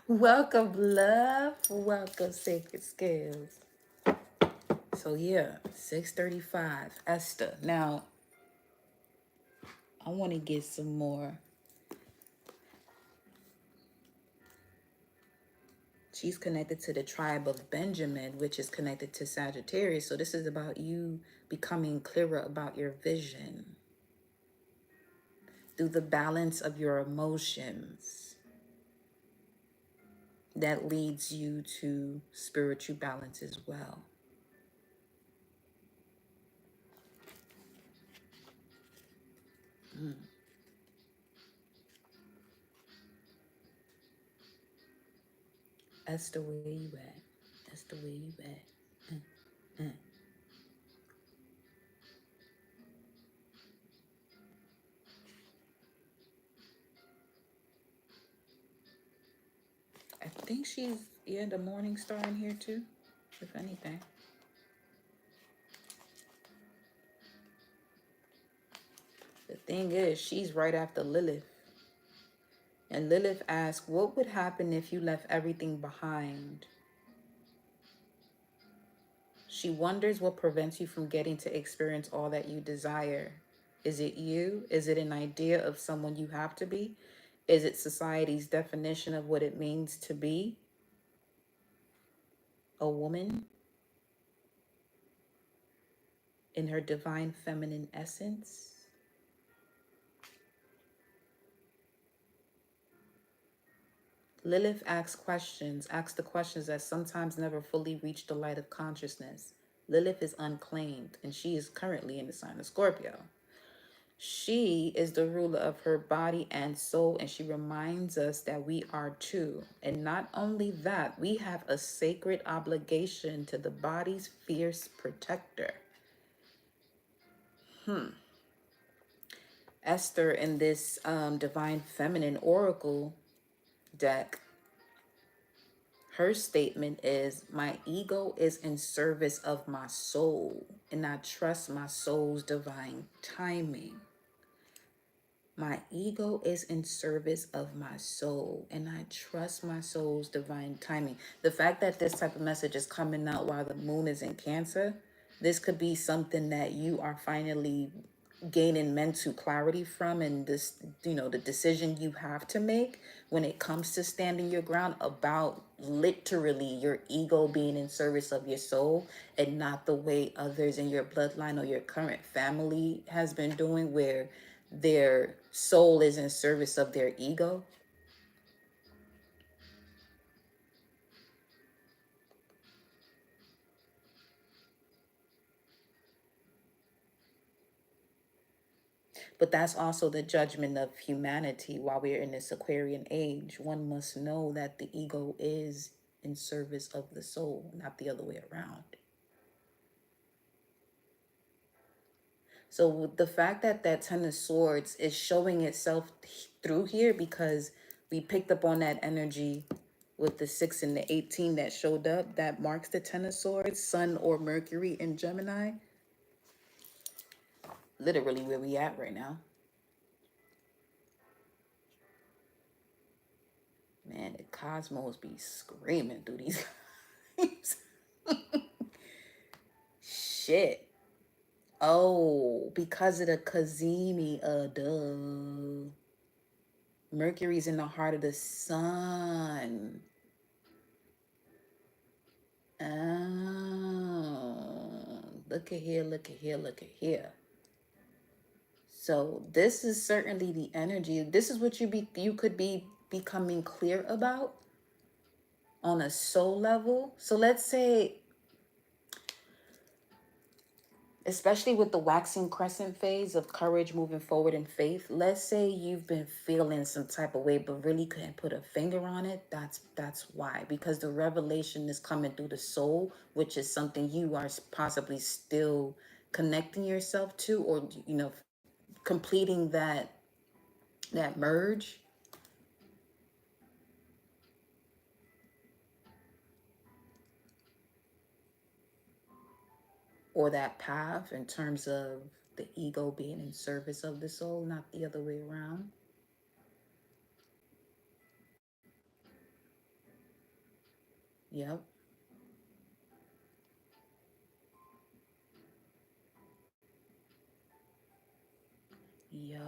Speaker 1: Welcome, love. Welcome, Sacred Skills. So yeah, 635, Esther. Now, I want to get some more. She's connected to the tribe of Benjamin, which is connected to Sagittarius. So this is about you becoming clearer about your vision through the balance of your emotions that leads you to spiritual balance as well. Esther, where you at? Esther, where you at? Mm. I think she's, yeah, the morning star in here too, if anything. The thing is, she's right after Lilith. And Lilith asks, what would happen if you left everything behind? She wonders what prevents you from getting to experience all that you desire. Is it you? Is it an idea of someone you have to be? Is it society's definition of what it means to be a woman in her divine feminine essence? Lilith asks the questions that sometimes never fully reach the light of consciousness. Lilith is unclaimed, and she is currently in the sign of Scorpio. She is the ruler of her body and soul, and she reminds us that we are too. And not only that, we have a sacred obligation to the body's fierce protector. Esther, in this divine feminine oracle deck, her statement is, my ego is in service of my soul, and I trust my soul's divine timing. My ego is in service of my soul, and I trust my soul's divine timing. The fact that this type of message is coming out while the moon is in Cancer, this could be something that you are finally gaining mental clarity from, and this, you know, the decision you have to make when it comes to standing your ground about literally your ego being in service of your soul and not the way others in your bloodline or your current family has been doing, where their soul is in service of their ego. But that's also the judgment of humanity while we're in this Aquarian age. One must know that the ego is in service of the soul, not the other way around. So the fact that that Ten of Swords is showing itself through here, because we picked up on that energy with the 6 and the 18 that showed up, that marks the Ten of Swords, Sun or Mercury in Gemini. Literally where we at right now. Man, the cosmos be screaming through these times. Shit. Oh, because of the Kazemi, duh. Mercury's in the heart of the sun. Oh, look at here, look at here, look at here. So this is certainly the energy. This is what you could be becoming clear about on a soul level. So let's say, especially with the waxing crescent phase of courage moving forward in faith, let's say you've been feeling some type of way but really couldn't put a finger on it. That's why, because the revelation is coming through the soul, which is something you are possibly still connecting yourself to, or completing that merge, or that path, in terms of the ego being in service of the soul, not the other way around. Yep. Yo.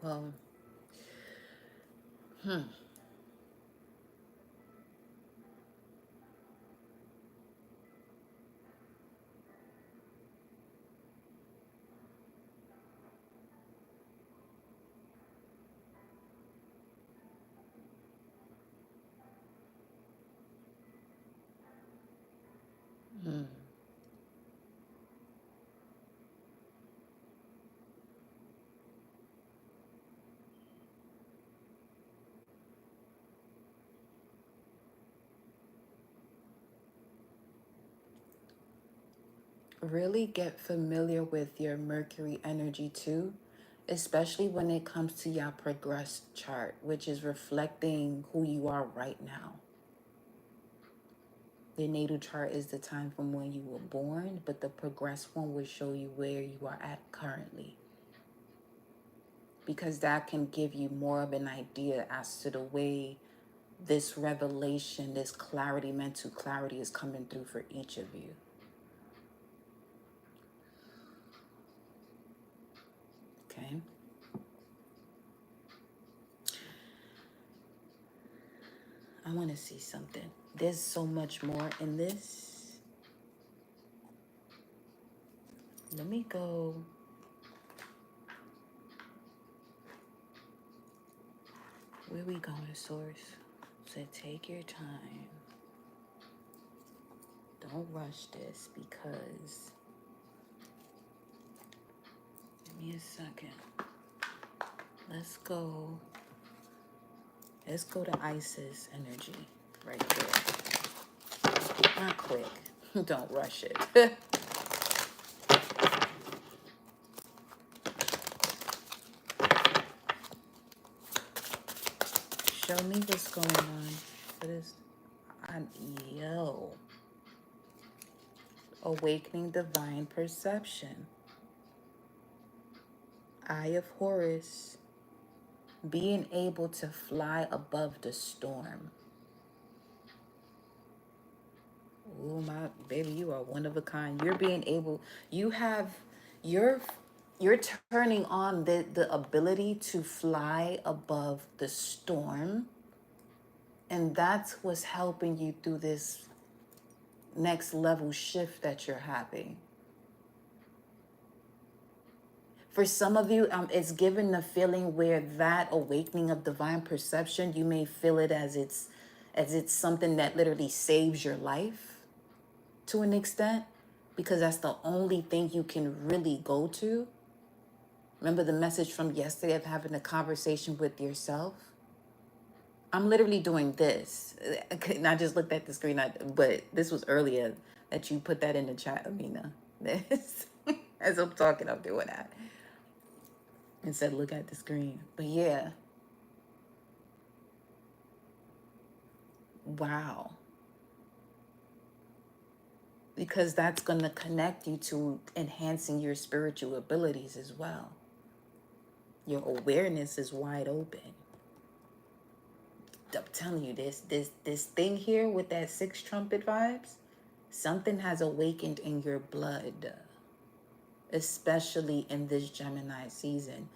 Speaker 1: Well, hmm. Hmm. Really get familiar with your Mercury energy too, especially when it comes to your progress chart, which is reflecting who you are right now. The natal chart is the time from when you were born, but the progress one will show you where you are at currently, because that can give you more of an idea as to the way this revelation, this clarity, mental clarity, is coming through for each of you. Okay. I want to see something. There's so much more in this. Let me go. Where we going, source? So take your time. Don't rush this, because give me a second. Let's go. Let's go to Isis energy right there. Not quick. Don't rush it. Show me what's going on for this. Yo. Awakening divine perception. Eye of Horus. Being able to fly above the storm. Oh, my baby, you are one of a kind. You're being able, you have, you're you're turning on the ability to fly above the storm. And that's what's helping you through this next level shift that you're having. For some of you, it's given the feeling where that awakening of divine perception, you may feel it as it's something that literally saves your life to an extent, because that's the only thing you can really go to. Remember the message from yesterday of having a conversation with yourself? I'm literally doing this. And I just looked at the screen, but this was earlier that you put that in the chat, Amina. This, as I'm talking, I'm doing that. And said, look at the screen. But yeah, wow. Because that's going to connect you to enhancing your spiritual abilities as well. Your awareness is wide open. I'm telling you, this thing here with that six trumpet vibes, something has awakened in your blood, especially in this Gemini season.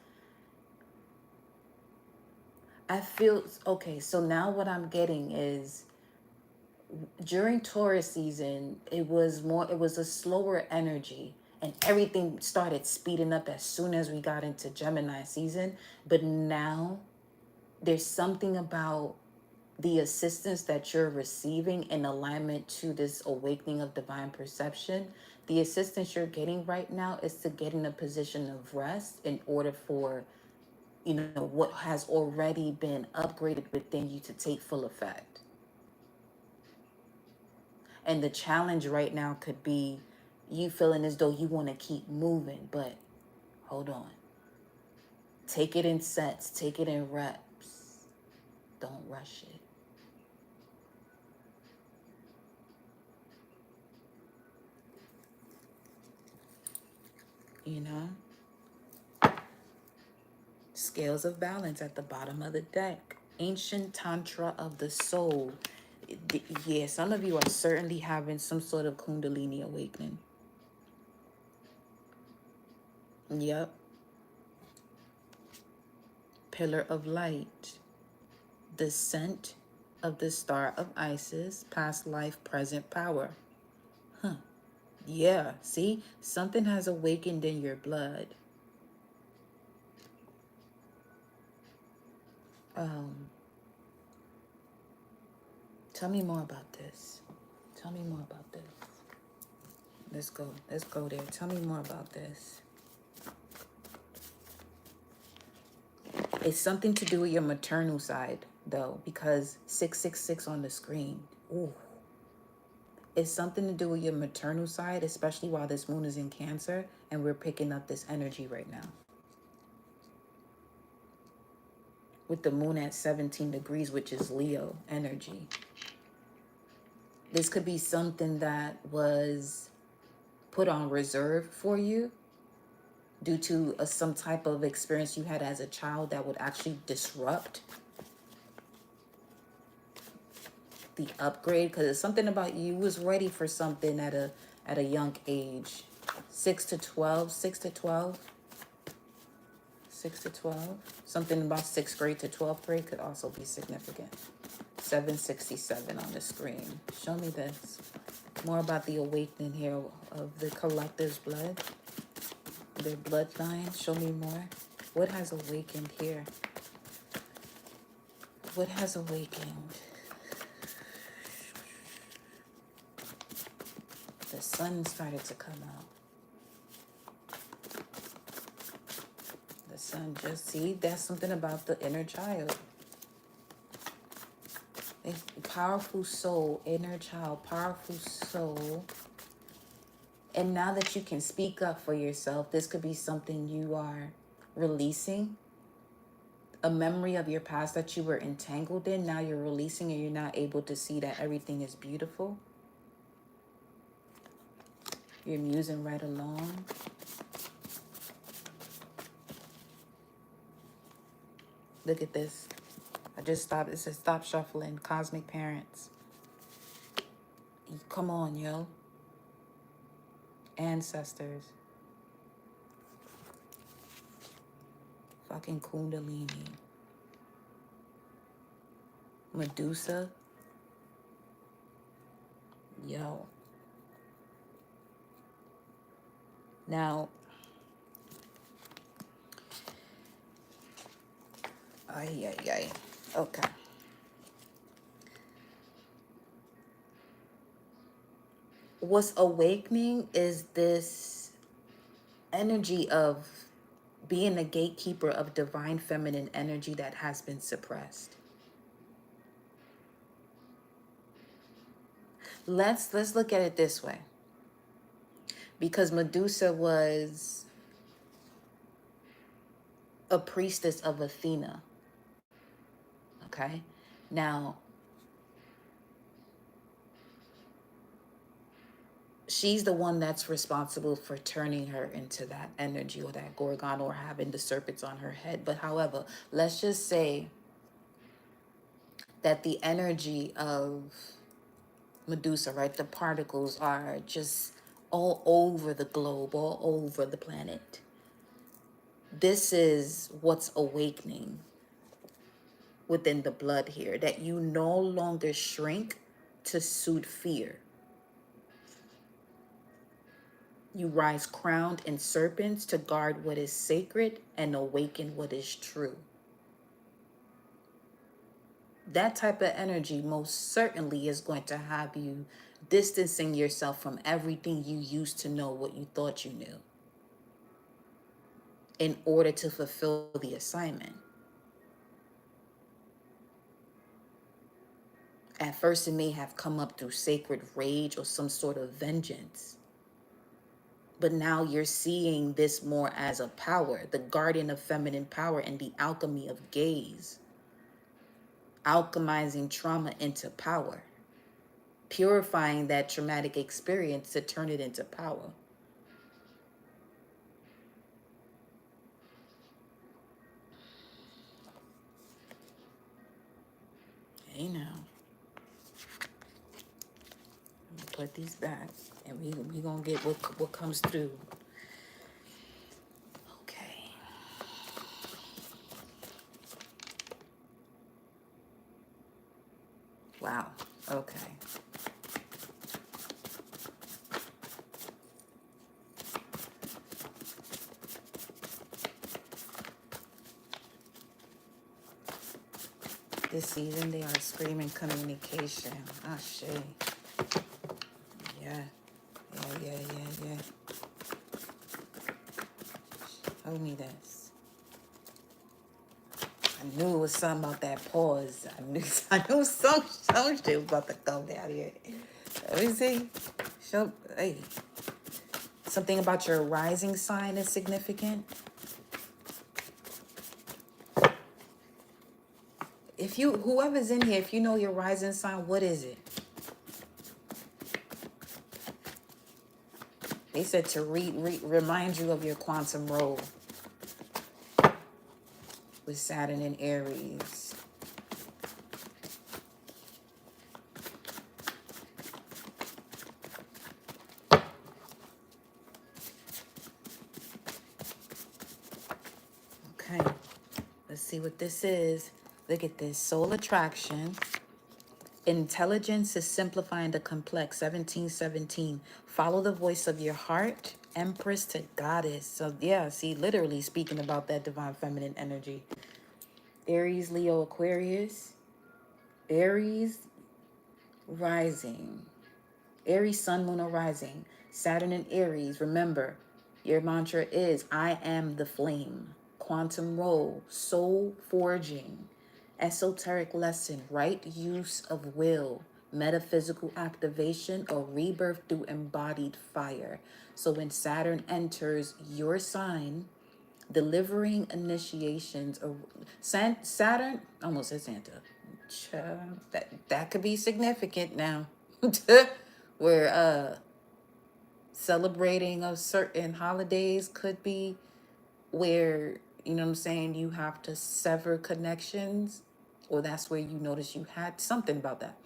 Speaker 1: I feel okay. So now what I'm getting is During Taurus season, it was a slower energy, and everything started speeding up as soon as we got into Gemini season. But now there's something about the assistance that you're receiving in alignment to this awakening of divine perception. The assistance you're getting right now is to get in a position of rest in order for, what has already been upgraded within you to take full effect. And the challenge right now could be you feeling as though you want to keep moving, but hold on. Take it in sets, take it in reps. Don't rush it. You know? Scales of balance at the bottom of the deck. Ancient Tantra of the soul. Yeah, some of you are certainly having some sort of Kundalini awakening. Yep. Pillar of light. Descent of the star of Isis. Past life, present power. Huh. Yeah, see? Something has awakened in your blood. Tell me more about this. Tell me more about this. Let's go. Let's go there. Tell me more about this. It's something to do with your maternal side, though, because 666 on the screen. Ooh. It's something to do with your maternal side, especially while this moon is in Cancer, and we're picking up this energy right now. With the moon at 17 degrees, which is Leo energy. This could be something that was put on reserve for you due to some type of experience you had as a child that would actually disrupt the upgrade, because it's something about you was ready for something at a young age. 6 to 12, 6 to 12, 6 to 12. Something about 6th grade to 12th grade could also be significant. 767 on the screen. Show me this. More about the awakening here of the collective's blood. Their bloodline. Show me more. What has awakened here? What has awakened? The sun started to come out. The sun just, see, that's something about the inner child. Powerful soul, inner child, powerful soul. And now that you can speak up for yourself, this could be something you are releasing. A memory of your past that you were entangled in. Now you're releasing and you're not able to see that everything is beautiful. You're musing right along. Look at this. I just stopped. It says stop shuffling. Cosmic parents. Come on, yo. Ancestors. Fucking Kundalini. Medusa. Yo. Now, okay. What's awakening is this energy of being a gatekeeper of divine feminine energy that has been suppressed. Let's look at it this way. Because Medusa was a priestess of Athena. Okay? Now, she's the one that's responsible for turning her into that energy or that Gorgon or having the serpents on her head. But however, let's just say that the energy of Medusa, right? The particles are just all over the globe, all over the planet. This is what's awakening within the blood here, that you no longer shrink to suit fear. You rise crowned in serpents to guard what is sacred and awaken what is true. That type of energy most certainly is going to have you distancing yourself from everything you used to know, what you thought you knew, in order to fulfill the assignment. At first, it may have come up through sacred rage or some sort of vengeance. But now you're seeing this more as a power, the guardian of feminine power and the alchemy of gaze, alchemizing trauma into power, purifying that traumatic experience to turn it into power. Hey now, I'm gonna put these back and we gonna get what comes through. Okay. Wow. Okay. This season they are screaming communication. Ah, shit. Yeah. Yeah. Show me this. I knew it was something about that pause. I knew some shit was about to come down here. Let me see. Hey. Something about your rising sign is significant. If you, whoever's in here, if you know your rising sign, what is it? They said to remind you of your quantum role with Saturn and Aries. Okay, let's see what this is. Look at this. Soul attraction. Intelligence is simplifying the complex. 1717. Follow the voice of your heart. Empress to goddess. So yeah, see, literally speaking about that divine feminine energy. Aries, Leo, Aquarius. Aries rising. Aries, sun, moon, or rising. Saturn and Aries. Remember, your mantra is I am the flame. Quantum role. Soul forging. Esoteric lesson. Right use of will. Metaphysical activation or rebirth through embodied fire. So when Saturn enters your sign, delivering initiations or Saturn, almost said Santa. That could be significant now. Where celebrating of certain holidays could be where, you know what I'm saying, you have to sever connections, or that's where you notice you had something about that.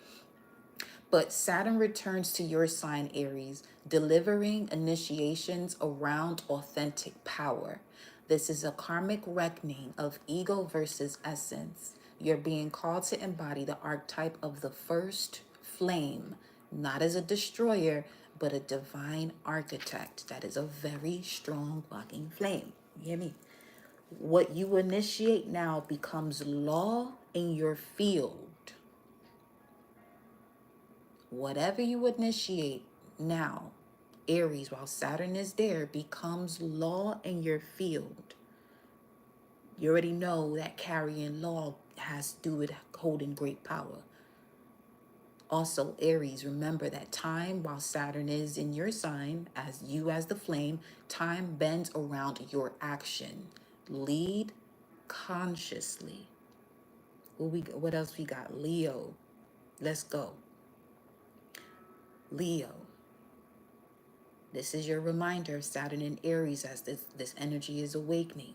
Speaker 1: But Saturn returns to your sign, Aries, delivering initiations around authentic power. This is a karmic reckoning of ego versus essence. You're being called to embody the archetype of the first flame, not as a destroyer, but a divine architect that is a very strong walking flame. You hear me? What you initiate now becomes law in your field. Whatever you initiate now, Aries, while Saturn is there, becomes law in your field. You already know that carrying law has to do with holding great power. Also, Aries, remember that time, while Saturn is in your sign, as you as the flame, time bends around your action. Lead consciously. What else we got? Leo. Let's go. Leo. This is your reminder of Saturn and Aries as this energy is awakening.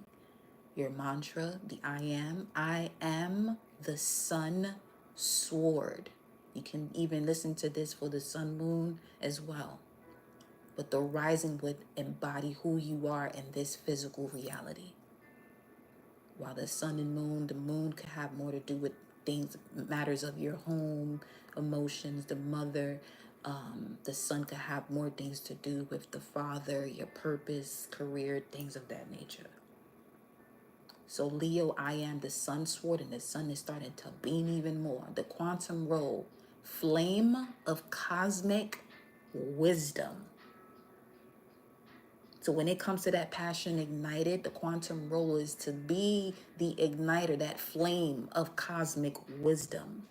Speaker 1: Your mantra, the I am the sun sword. You can even listen to this for the sun moon as well. But the rising would embody who you are in this physical reality. While the sun and moon, the moon could have more to do with things, matters of your home, emotions, the mother. The son could have more things to do with the father, your purpose, career, things of that nature. So Leo, I am the sun sword, and the sun is starting to beam even more. The quantum role, flame of cosmic wisdom. So when it comes to that passion ignited, the quantum role is to be the igniter, that flame of cosmic wisdom.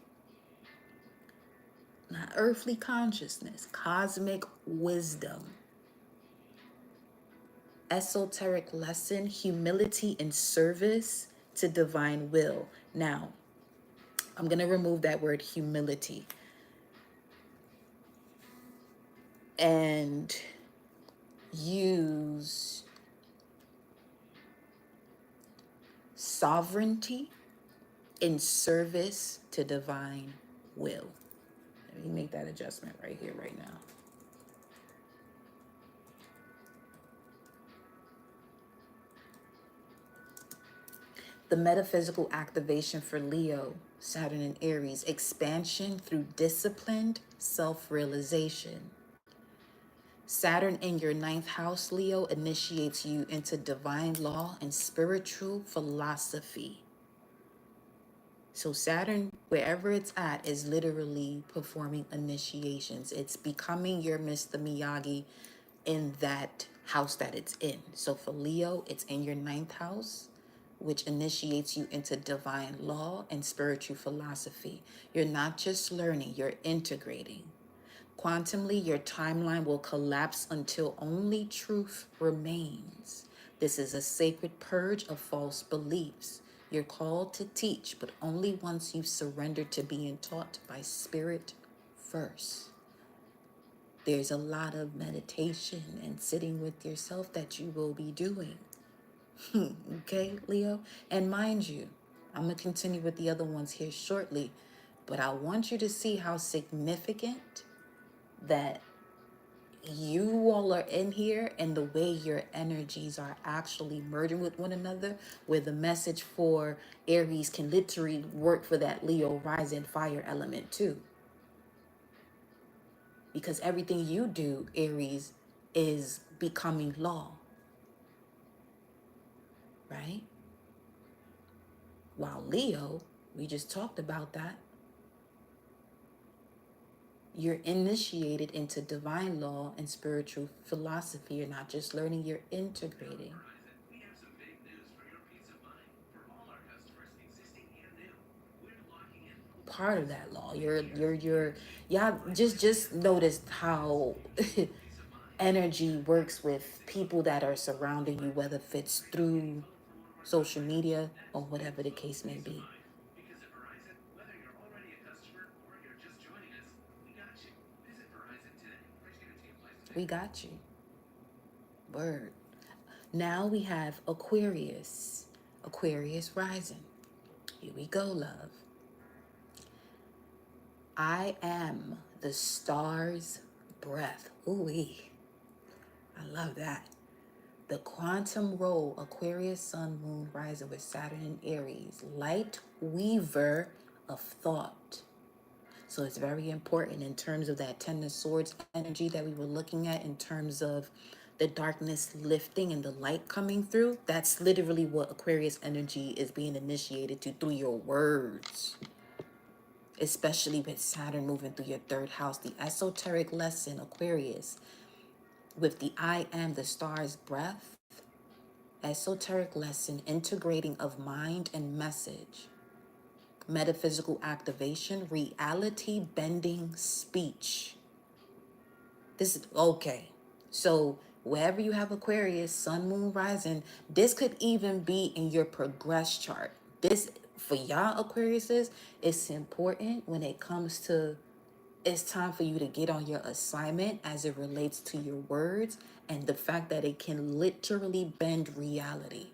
Speaker 1: Not earthly consciousness, cosmic wisdom. Esoteric lesson, humility and service to divine will. Now, I'm going to remove that word humility and use sovereignty in service to divine will. Let me make that adjustment right here, right now. The metaphysical activation for Leo, Saturn and Aries, expansion through disciplined self-realization. Saturn in your ninth house, Leo, initiates you into divine law and spiritual philosophy. So Saturn, wherever it's at, is literally performing initiations. It's becoming your Mr. Miyagi in that house that it's in. So for Leo, it's in your ninth house, which initiates you into divine law and spiritual philosophy. You're not just learning, you're integrating. Quantumly, your timeline will collapse until only truth remains. This is a sacred purge of false beliefs. You're called to teach, but only once you've surrendered to being taught by spirit first. There's a lot of meditation and sitting with yourself that you will be doing. Okay, Leo? And mind you, I'm going to continue with the other ones here shortly, but I want you to see how significant that you all are in here and the way your energies are actually merging with one another, where the message for Aries can literally work for that Leo rising fire element too. Because everything you do, Aries, is becoming law, right? While Leo, we just talked about that, you're initiated into divine law and spiritual philosophy. You're not just learning, you're integrating. Part of that law. Yeah, just notice how energy works with people that are surrounding you, whether if it's through social media or whatever the case may be. We got you. Word. Now we have Aquarius. Aquarius rising. Here we go, love. I am the star's breath. Ooh-wee. I love that. The quantum role, Aquarius, Sun, Moon, rising with Saturn and Aries. Light weaver of thought. So it's very important in terms of that Ten of Swords energy that we were looking at, in terms of the darkness lifting and the light coming through. That's literally what Aquarius energy is being initiated to through your words. Especially with Saturn moving through your third house. The esoteric lesson, Aquarius, with the I am the star's breath. Esoteric lesson, integrating of mind and message. Metaphysical activation, reality bending speech. This is okay. So wherever you have Aquarius, Sun, Moon, Rising, this could even be in your progress chart. This, for y'all Aquariuses, it's important when it comes to, it's time for you to get on your assignment as it relates to your words and the fact that it can literally bend reality.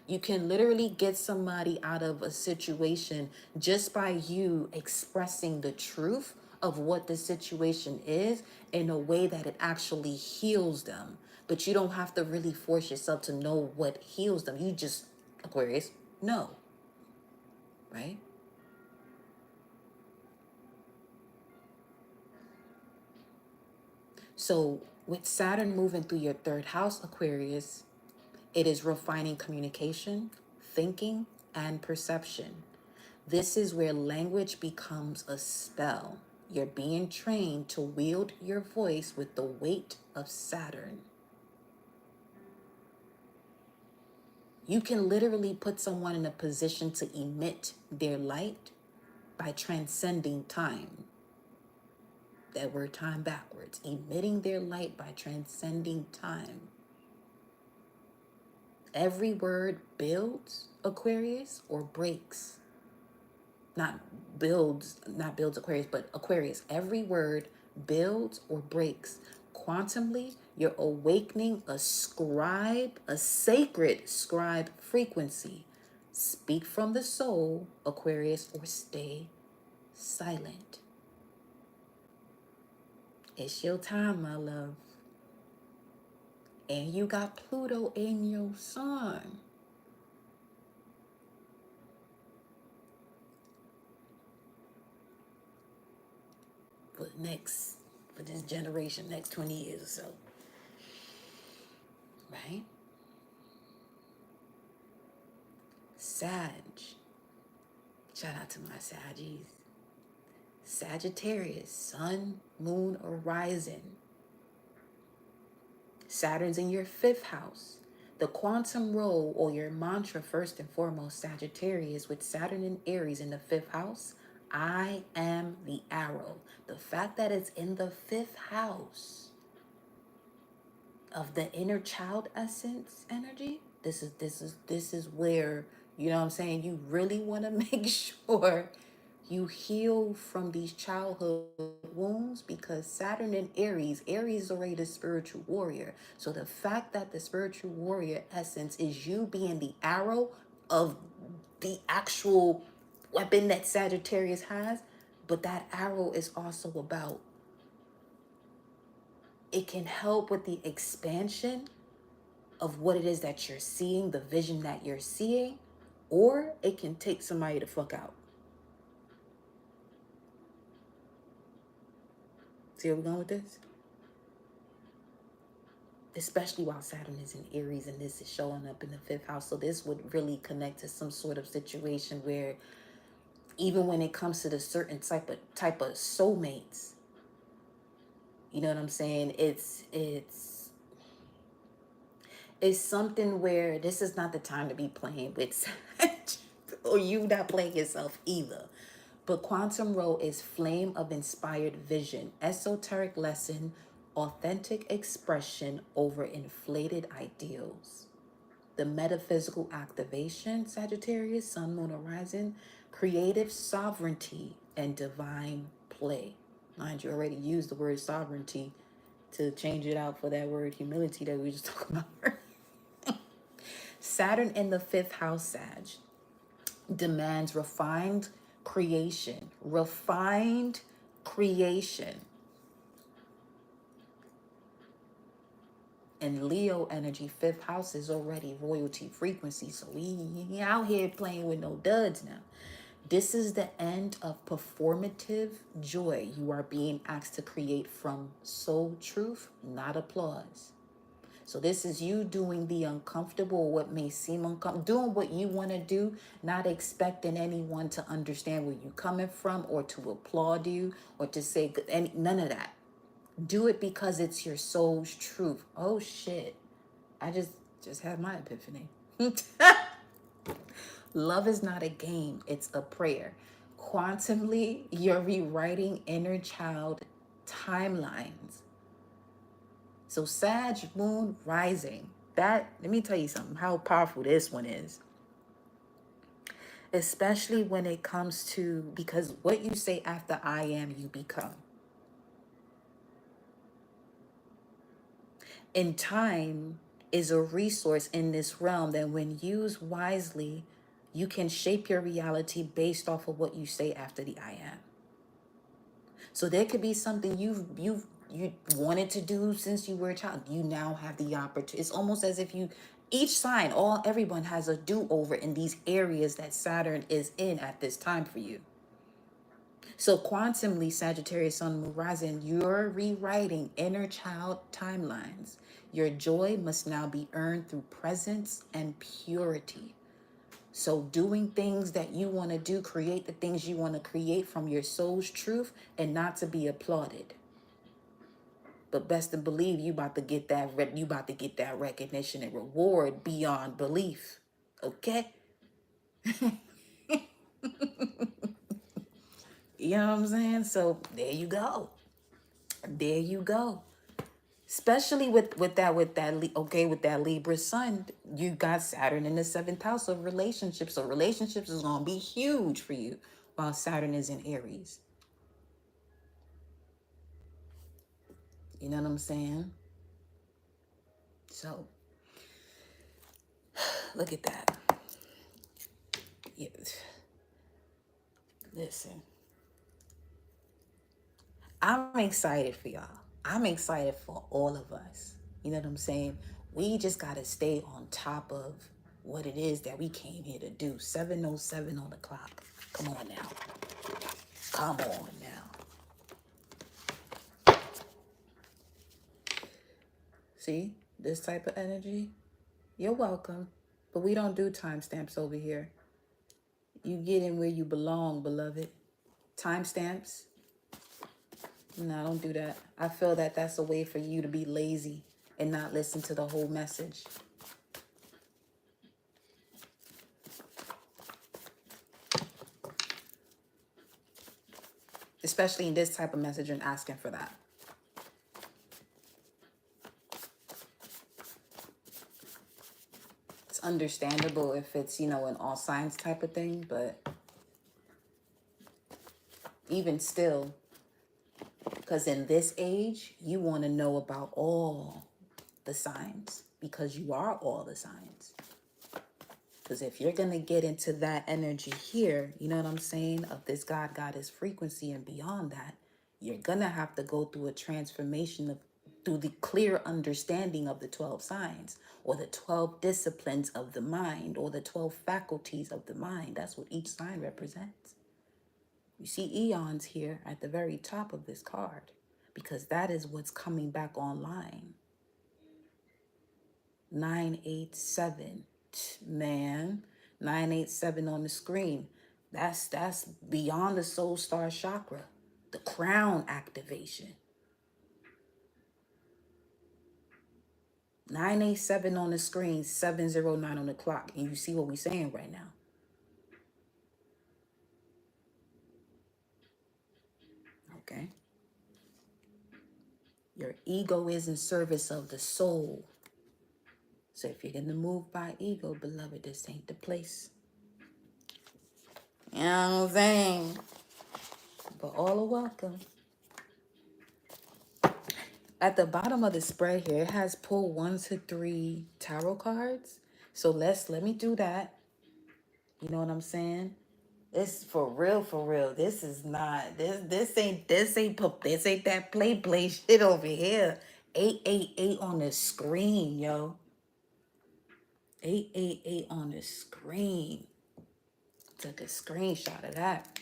Speaker 1: You can literally get somebody out of a situation just by you expressing the truth of what the situation is in a way that it actually heals them. But you don't have to really force yourself to know what heals them. You just, Aquarius, know, right? So with Saturn moving through your third house, Aquarius, it is refining communication, thinking, and perception. This is where language becomes a spell. You're being trained to wield your voice with the weight of Saturn. You can literally put someone in a position to emit their light by transcending time. That word time backwards. Emitting their light by transcending time. Every word builds, Aquarius, or breaks. Not builds Aquarius, but Aquarius. Every word builds or breaks. Quantumly, you're awakening a scribe, a sacred scribe frequency. Speak from the soul, Aquarius, or stay silent. It's your time, my love. And you got Pluto in your sun. For this generation, next 20 years or so. Right? Sag. Shout out to my Saggies. Sagittarius, sun, moon, or rising. Saturn's in your fifth house. The quantum role or your mantra, first and foremost, Sagittarius, with Saturn and Aries in the fifth house, I am the arrow. The fact that it's in the fifth house of the inner child essence energy, this is where, you know what I'm saying, you really want to make sure you heal from these childhood wounds, because Saturn and Aries is already the spiritual warrior. So the fact that the spiritual warrior essence is you being the arrow of the actual weapon that Sagittarius has, but that arrow is also about, it can help with the expansion of what it is that you're seeing, the vision that you're seeing, or it can take somebody the fuck out. See where we're going with this? Especially while Saturn is in Aries and this is showing up in the fifth house. So this would really connect to some sort of situation where, even when it comes to the certain type of soulmates, you know what I'm saying? It's something where this is not the time to be playing with or you not playing yourself either. But quantum role is flame of inspired vision, esoteric lesson, authentic expression over inflated ideals. The metaphysical activation, Sagittarius, sun, moon, horizon, creative sovereignty, and divine play. Mind you, already used the word sovereignty to change it out for that word humility that we just talked about. Saturn in the fifth house, Sag, demands refined creation. Refined creation. And Leo energy, fifth house, is already royalty frequency. So we out here playing with no duds now. This is the end of performative joy. You are being asked to create from soul truth, not applause. So this is you doing the uncomfortable, what may seem uncomfortable, doing what you want to do, not expecting anyone to understand where you're coming from or to applaud you or to say none of that. Do it because it's your soul's truth. Oh shit. I just had my epiphany. Love is not a game, it's a prayer. Quantumly, you're rewriting inner child timelines. So Sag, moon, rising. That, let me tell you something, how powerful this one is. Especially when it comes to, because what you say after I am, you become. And time is a resource in this realm that when used wisely, you can shape your reality based off of what you say after the I am. So there could be something you wanted to do since you were a child. You now have the opportunity. It's almost as if each sign, everyone has a do-over in these areas that Saturn is in at this time for you. So quantumly, Sagittarius, Sun, Moon, Rising, you're rewriting inner child timelines. Your joy must now be earned through presence and purity. So doing things that you want to do, create the things you want to create from your soul's truth and not to be applauded. But best to believe you about to get that recognition and reward beyond belief. Okay? You know what I'm saying? So there you go. There you go. Especially with that with that Libra sun, you got Saturn in the seventh house of relationships. So relationships is gonna be huge for you while Saturn is in Aries. You know what I'm saying? So look at that. Yeah. Listen, I'm excited for y'all. I'm excited for all of us. You know what I'm saying? We just gotta stay on top of what it is that we came here to do. 7:07 on the clock. Come on now. Come on now. See, this type of energy, you're welcome. But we don't do timestamps over here. You get in where you belong, beloved. Timestamps, no, don't do that. I feel that that's a way for you to be lazy and not listen to the whole message. Especially in this type of message and asking for that. It's understandable if it's, an all signs type of thing, but even still, because in this age, you want to know about all the signs because you are all the signs. Because if you're going to get into that energy here, you know what I'm saying, of this God, Goddess frequency and beyond that, you're going to have to go through a transformation through the clear understanding of the 12 signs or the 12 disciplines of the mind or the 12 faculties of the mind. That's what each sign represents. You see eons here at the very top of this card because that is what's coming back online. 987, man. 987 on the screen. That's beyond the soul star chakra, the crown activation. 987 on the screen, 709 on the clock. And you see what we're saying right now. Okay. Your ego is in service of the soul. So if you're going to move by ego, beloved, this ain't the place. You know what I'm saying? But all are welcome. At the bottom of the spread here, it has pull 1 to 3 tarot cards. So let me do that. You know what I'm saying? It's for real, for real. This is not this ain't that play shit over here. 888 on the screen, yo. 888 on the screen. Took a screenshot of that.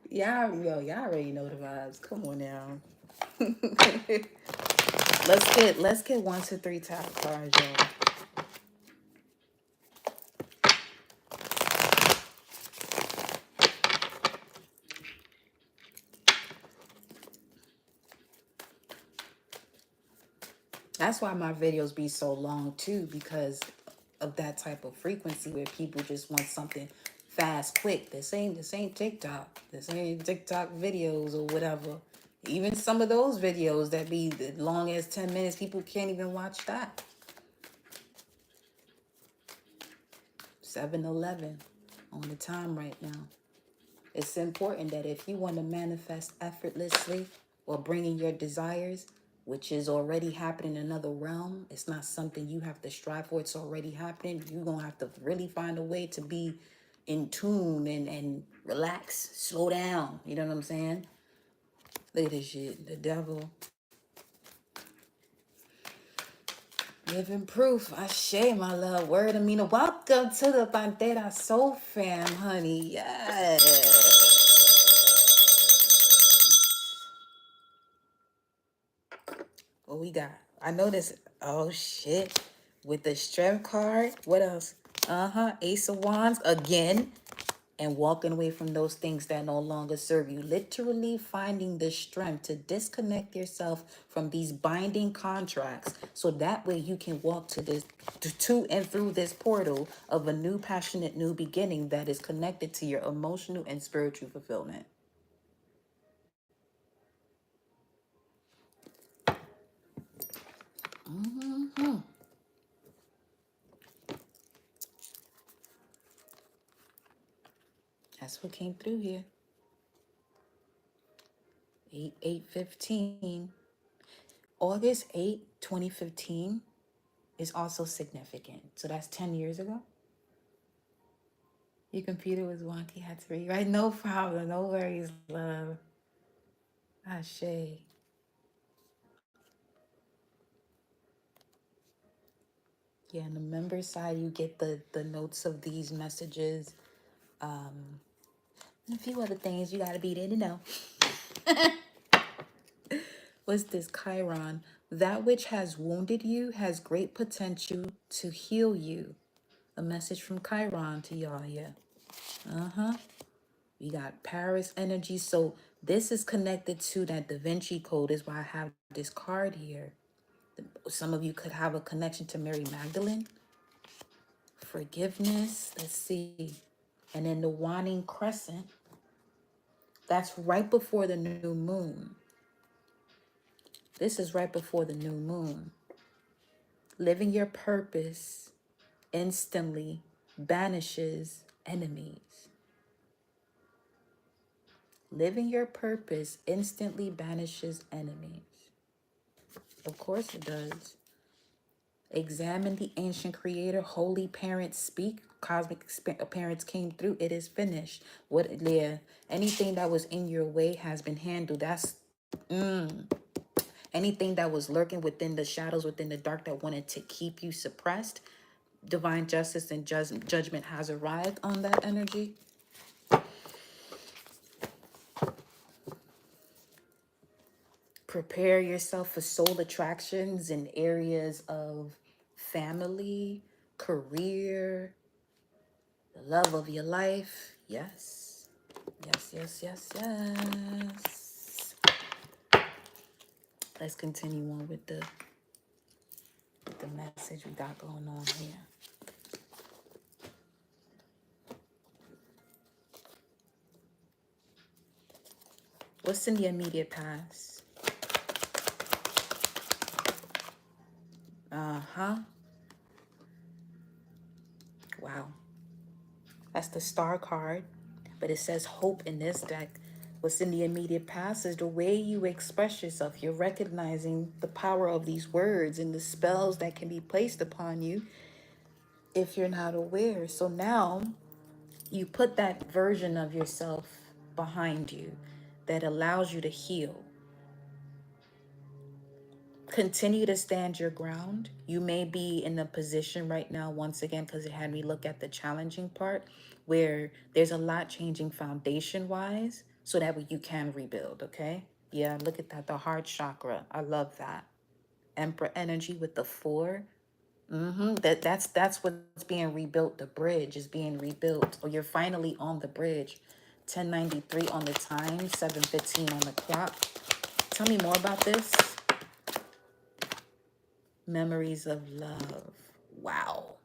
Speaker 1: Y'all already know the vibes. Come on now. let's get 1 to 3 tarot cards, y'all. That's why my videos be so long too, because of that type of frequency where people just want something fast, quick. This ain't TikTok. This ain't TikTok videos or whatever. Even some of those videos that be as long as 10 minutes, people can't even watch that. 7:11 on the time right now. It's important that if you want to manifest effortlessly or bring in your desires, which is already happening in another realm, it's not something you have to strive for. It's already happening. You're going to have to really find a way to be in tune and relax, slow down. You know what I'm saying? Look at this shit. The devil. Living proof. I share my love. Word Amina. Welcome to the Bandera Soul Fam, honey. Yes. What we got? I know this. Oh, shit. With the strength card. What else? Ace of Wands again. And walking away from those things that no longer serve you. Literally finding the strength to disconnect yourself from these binding contracts so that way you can walk to this to and through this portal of a new passionate new beginning that is connected to your emotional and spiritual fulfillment. That's what came through here. 8/8/15. August 8, 2015 is also significant. So that's 10 years ago. Your computer was wonky, had to rewrite. No problem. No worries, love. Ashe. Yeah, on the member side, you get the notes of these messages. And a few other things you gotta be there to know. What's this? Chiron. That which has wounded you has great potential to heal you. A message from Chiron to y'all here. We got Paris energy. So this is connected to that Da Vinci Code, is why I have this card here. Some of you could have a connection to Mary Magdalene. Forgiveness. Let's see. And then the waning crescent. That's right before the new moon. This is right before the new moon. Living your purpose instantly banishes enemies. Living your purpose instantly banishes enemies. Of course it does. Examine the ancient creator. Holy parents speak. Cosmic parents came through. It is finished. What there? Anything that was in your way has been handled. That's anything that was lurking within the shadows, within the dark, that wanted to keep you suppressed. Divine justice and judgment has arrived on that energy. Prepare yourself for soul attractions in areas of family, career, the love of your life. Yes. Yes, yes, yes, yes. Let's continue on with the message we got going on here. What's in the immediate past? Wow. That's the star card. But it says hope in this deck. What's in the immediate past is the way you express yourself. You're recognizing the power of these words and the spells that can be placed upon you if you're not aware. So now you put that version of yourself behind you that allows you to heal. Continue to stand your ground. You may be in a position right now, once again, because it had me look at the challenging part, where there's a lot changing foundation wise, so that way you can rebuild. Okay. Yeah, look at that. The heart chakra. I love that. Emperor energy with the 4. That's what's being rebuilt. The bridge is being rebuilt, or you're finally on the bridge. 1093 on the time, 7:15 on the clock. Tell me more about this. Memories of love. Wow.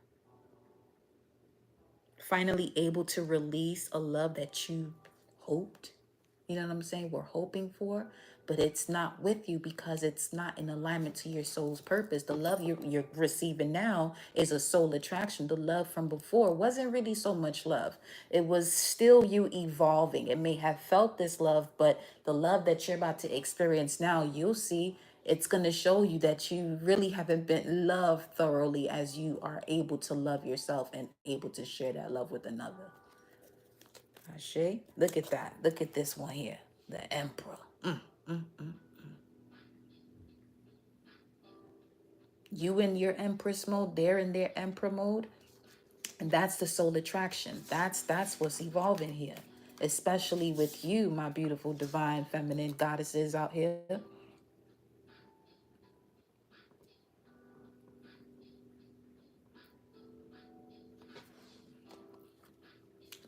Speaker 1: Finally able to release a love that you hoped, you know what I'm saying, we're hoping for, but it's not with you because it's not in alignment to your soul's purpose. The love you're receiving now is a soul attraction. The love from before wasn't really so much love. It was still you evolving. It may have felt this love, but the love that you're about to experience now, you'll see it's going to show you that you really haven't been loved thoroughly as you are able to love yourself and able to share that love with another. Ashe, look at that. Look at this one here. The Emperor. You in your Empress mode, they're in their Emperor mode. And that's the soul attraction. That's what's evolving here. Especially with you, my beautiful divine feminine goddesses out here.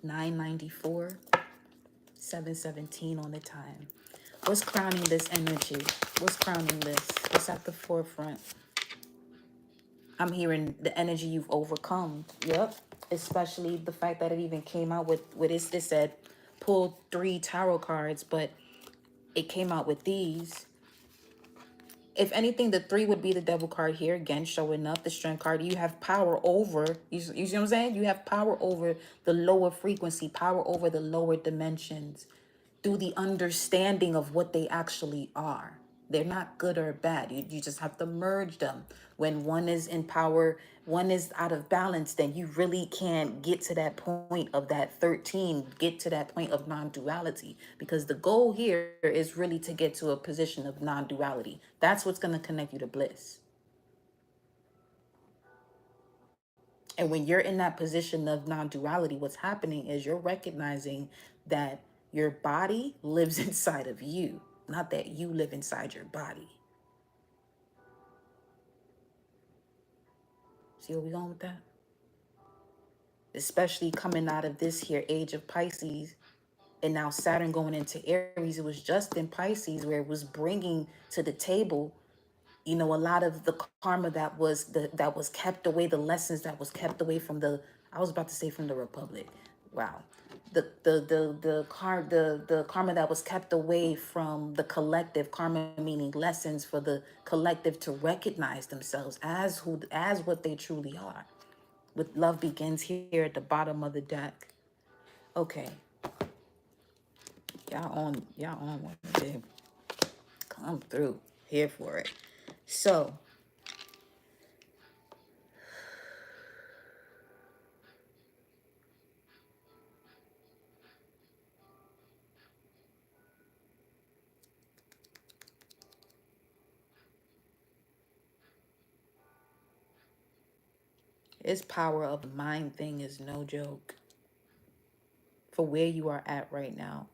Speaker 1: 994, 717 on the time. What's crowning this energy? What's crowning this? What's at the forefront? I'm hearing the energy you've overcome. Yep. Especially the fact that it even came out with what it said, pull 3 tarot cards, but it came out with these. If anything, the 3 would be the devil card here, again showing up. The strength card, you have power over, you see what I'm saying, you have power over the lower frequency, power over the lower dimensions through the understanding of what they actually are. They're not good or bad. You just have to merge them. When one is in power, one is out of balance, then you really can't get to that point of that 13, get to that point of non-duality. Because the goal here is really to get to a position of non-duality. That's what's going to connect you to bliss. And when you're in that position of non-duality, what's happening is you're recognizing that your body lives inside of you, not that you live inside your body. See where we going with that? Especially coming out of this here age of Pisces, and now Saturn going into Aries. It was just in Pisces where it was bringing to the table, you know, a lot of the karma that was that was kept away, the lessons that was kept away from the, I was about to say from the Republic. Wow. The karma that was kept away from the collective, karma meaning lessons for the collective to recognize themselves as what they truly are. With love begins here at the bottom of the deck. Okay. Y'all on one, babe. Come through. Here for it. So this power of the mind thing is no joke. For where you are at right now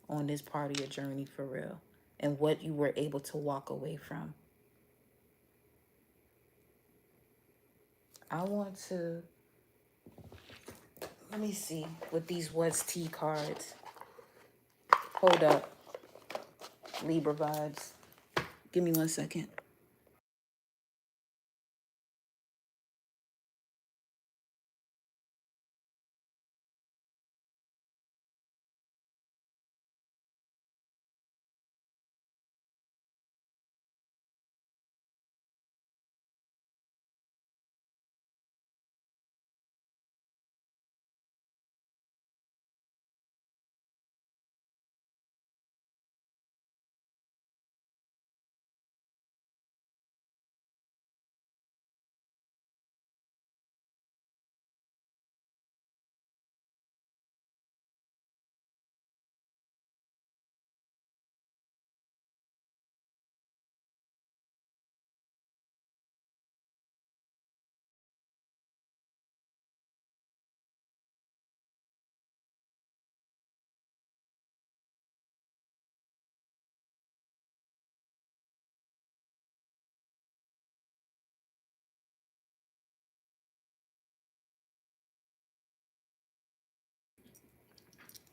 Speaker 1: on this part of your journey, for real, and what you were able to walk away from. I want to, let me see with these what's T cards. Hold up, Libra vibes. Give me 1 second.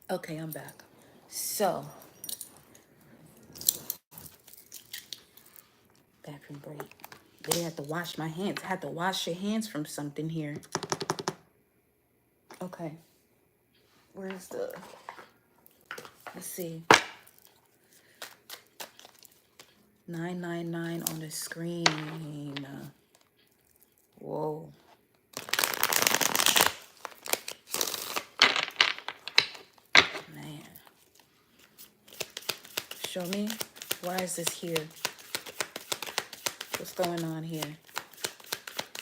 Speaker 1: Okay, I'm back. So, bathroom break. They had to wash my hands. I had to wash your hands from something here. Okay. Where's the, let's see. 999 on the screen. Whoa. Man. Show me. Why is this here? What's going on here?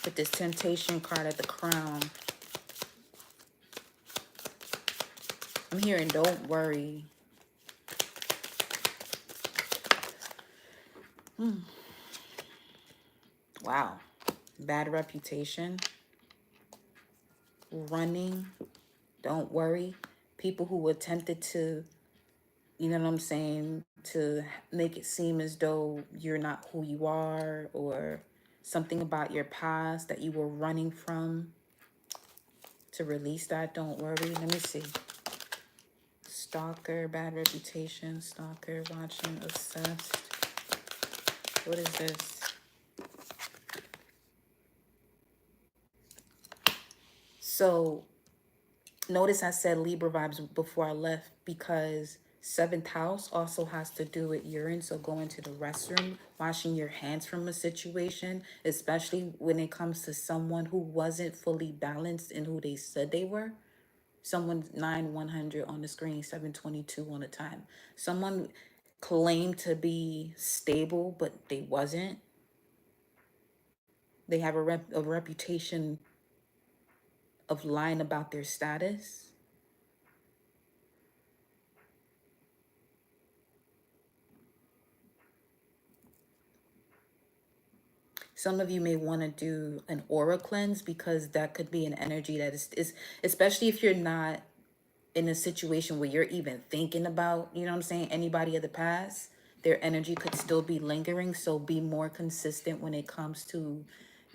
Speaker 1: With this temptation card at the crown. I'm hearing don't worry. Wow. Bad reputation. Running. Don't worry. People who attempted to, you know what I'm saying, to make it seem as though you're not who you are, or something about your past that you were running from, to release that. Don't worry. Let me see. Stalker, bad reputation, stalker, watching, obsessed. What is this? So notice I said Libra vibes before I left, because seventh house also has to do with urine. So going to the restroom, washing your hands from a situation, especially when it comes to someone who wasn't fully balanced in who they said they were. Someone 9-100 on the screen, 722 on the time. Someone claimed to be stable, but they wasn't. They have a reputation of lying about their status. Some of you may want to do an aura cleanse, because that could be an energy that is especially if you're not in a situation where you're even thinking about, you know what I'm saying, anybody of the past. Their energy could still be lingering. So be more consistent when it comes to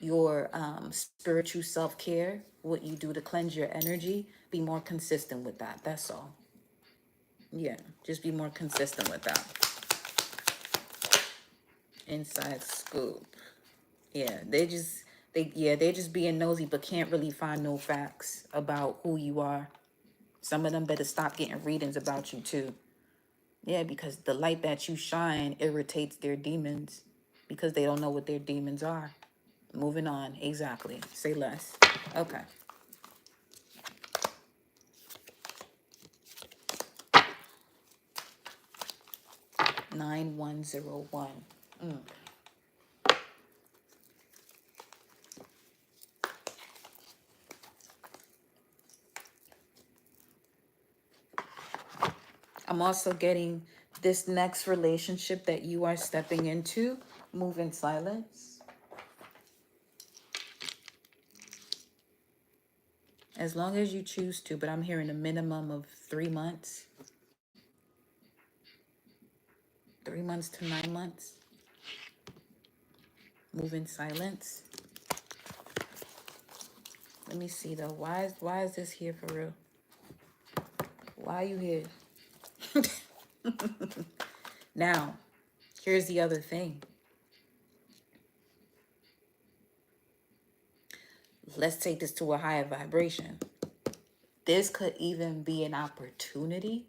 Speaker 1: your spiritual self-care, what you do to cleanse your energy. Be more consistent with that. That's all. Yeah, just be more consistent with that. Inside scoop. Yeah, they just being nosy, but can't really find no facts about who you are. Some of them better stop getting readings about you too. Yeah, because the light that you shine irritates their demons, because they don't know what their demons are. Moving on. Exactly. Say less. Okay. 9101. I'm also getting this next relationship that you are stepping into. Move in silence. As long as you choose to, but I'm hearing a minimum of 3 months. 3 months to 9 months. Move in silence. Let me see though. Why is this here for real? Why are you here? Now, here's the other thing. Let's take this to a higher vibration. This could even be an opportunity,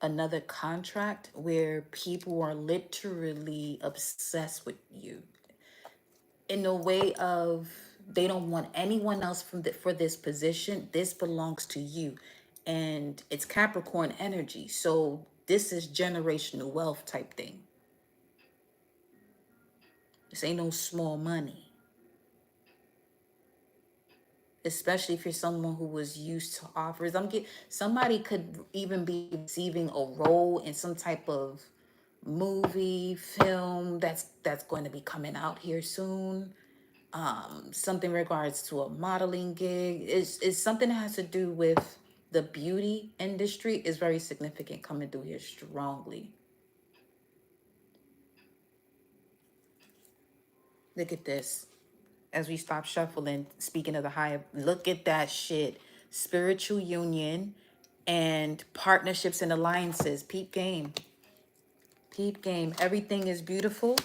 Speaker 1: another contract where people are literally obsessed with you, in a way of they don't want anyone else for this position. This belongs to you. And it's Capricorn energy. So this is generational wealth type thing. This ain't no small money. Especially if you're someone who was used to offers. Somebody could even be receiving a role in some type of movie, film that's going to be coming out here soon. Something in regards to a modeling gig. It's something that has to do with the beauty industry. Is very significant coming through here strongly. Look at this. As we stop shuffling, speaking of the higher, look at that shit. Spiritual union and partnerships and alliances. Peep game. Peep game. Everything is beautiful.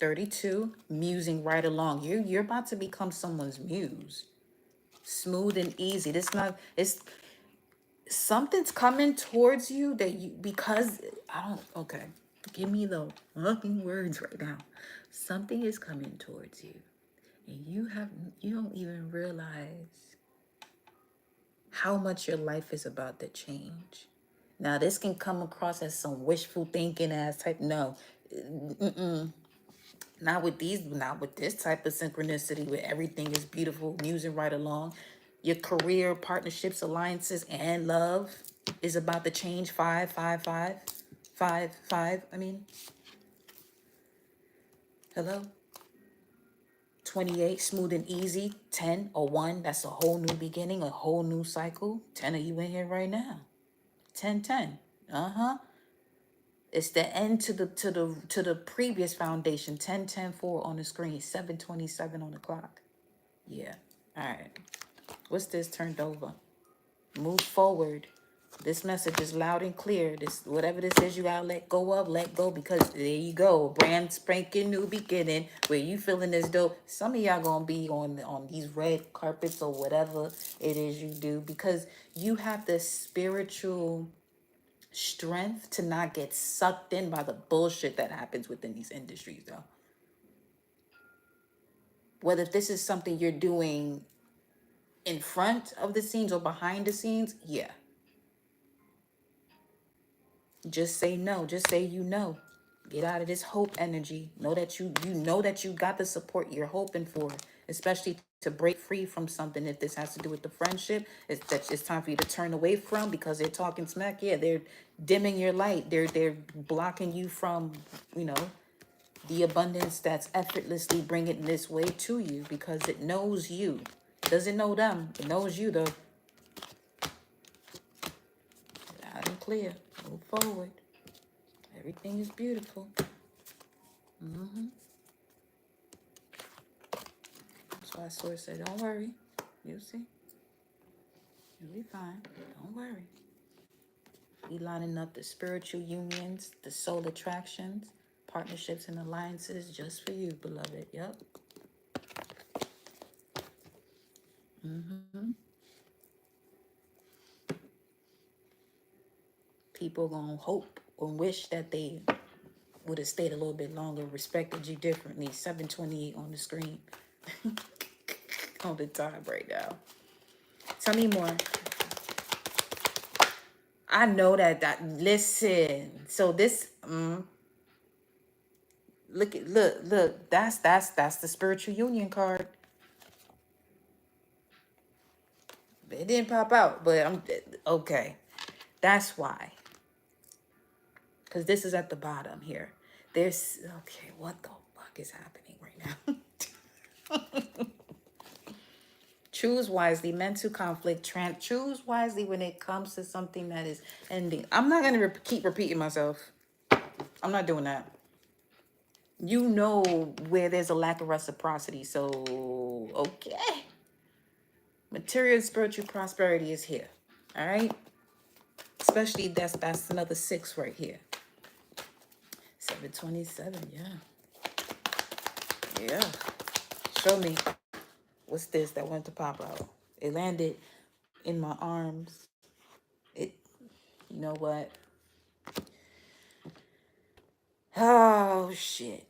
Speaker 1: 32. Musing right along. You're about to become someone's muse. Smooth and easy. It's something's coming towards you that you, because I don't, okay. Give me the fucking words right now. Something is coming towards you. And you don't even realize how much your life is about to change. Now, this can come across as some wishful thinking ass type. No, not with this type of synchronicity where everything is beautiful, musing right along. Your career, partnerships, alliances, and love is about to change. 555, 55. I mean, hello. 28, smooth and easy. 10, a 1, that's a whole new beginning, a whole new cycle. 10 of you in here right now. 10, 10. Uh-huh. It's the end to the previous foundation. 10, 10, 4 on the screen. 727 on the clock. Yeah. All right. What's this turned over? Move forward. This message is loud and clear. This, whatever this is, you gotta let go of, let go, because there you go, brand spanking new beginning. Where you feeling as though some of y'all gonna be on these red carpets or whatever it is you do, because you have the spiritual strength to not get sucked in by the bullshit that happens within these industries, though. Whether this is something you're doing in front of the scenes or behind the scenes, yeah. Just say no. Just say you know. Get out of this hope energy. Know that you know that you got the support you're hoping for, especially to break free from something. If this has to do with the friendship, it's time for you to turn away from, because they're talking smack. Yeah, they're dimming your light. They're blocking you from, you know, the abundance that's effortlessly bringing this way to you, because it knows you. It doesn't know them. It knows you though. Loud and clear. Move forward. Everything is beautiful. That's why Source said, don't worry. You'll see. You'll be fine. Don't worry. We lining up the spiritual unions, the soul attractions, partnerships and alliances just for you, beloved. Yep. People gonna hope and wish that they would have stayed a little bit longer, respected you differently. 728 on the screen. On the time right now. Tell me more. I know that listen. So this look, that's the spiritual union card. It didn't pop out, but I'm okay. That's why. Because this is at the bottom here. There's okay, what the fuck is happening right now? Choose wisely. Mental conflict. Choose wisely when it comes to something that is ending. I'm not gonna keep repeating myself. I'm not doing that. You know where there's a lack of reciprocity. So okay. Material and spiritual prosperity is here. All right. Especially that's another 6 right here. 727. Yeah. Yeah. Show me. What's this that went to pop out? It landed in my arms. It. You know what? Oh shit.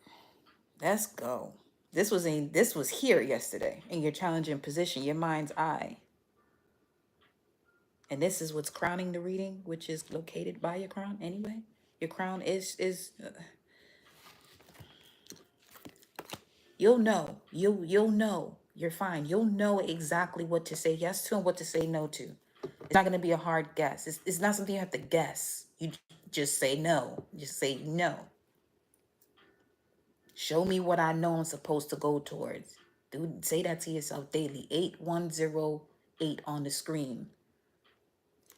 Speaker 1: Let's go. This was here yesterday in your challenging position, your mind's eye. And this is what's crowning the reading, which is located by your crown anyway. Your crown is you'll know. You'll know. You're fine. You'll know exactly what to say yes to and what to say no to. It's not going to be a hard guess. It's not something you have to guess. You just say no. Just say no. Show me what I know I'm supposed to go towards. Dude, say that to yourself daily. 8108 on the screen.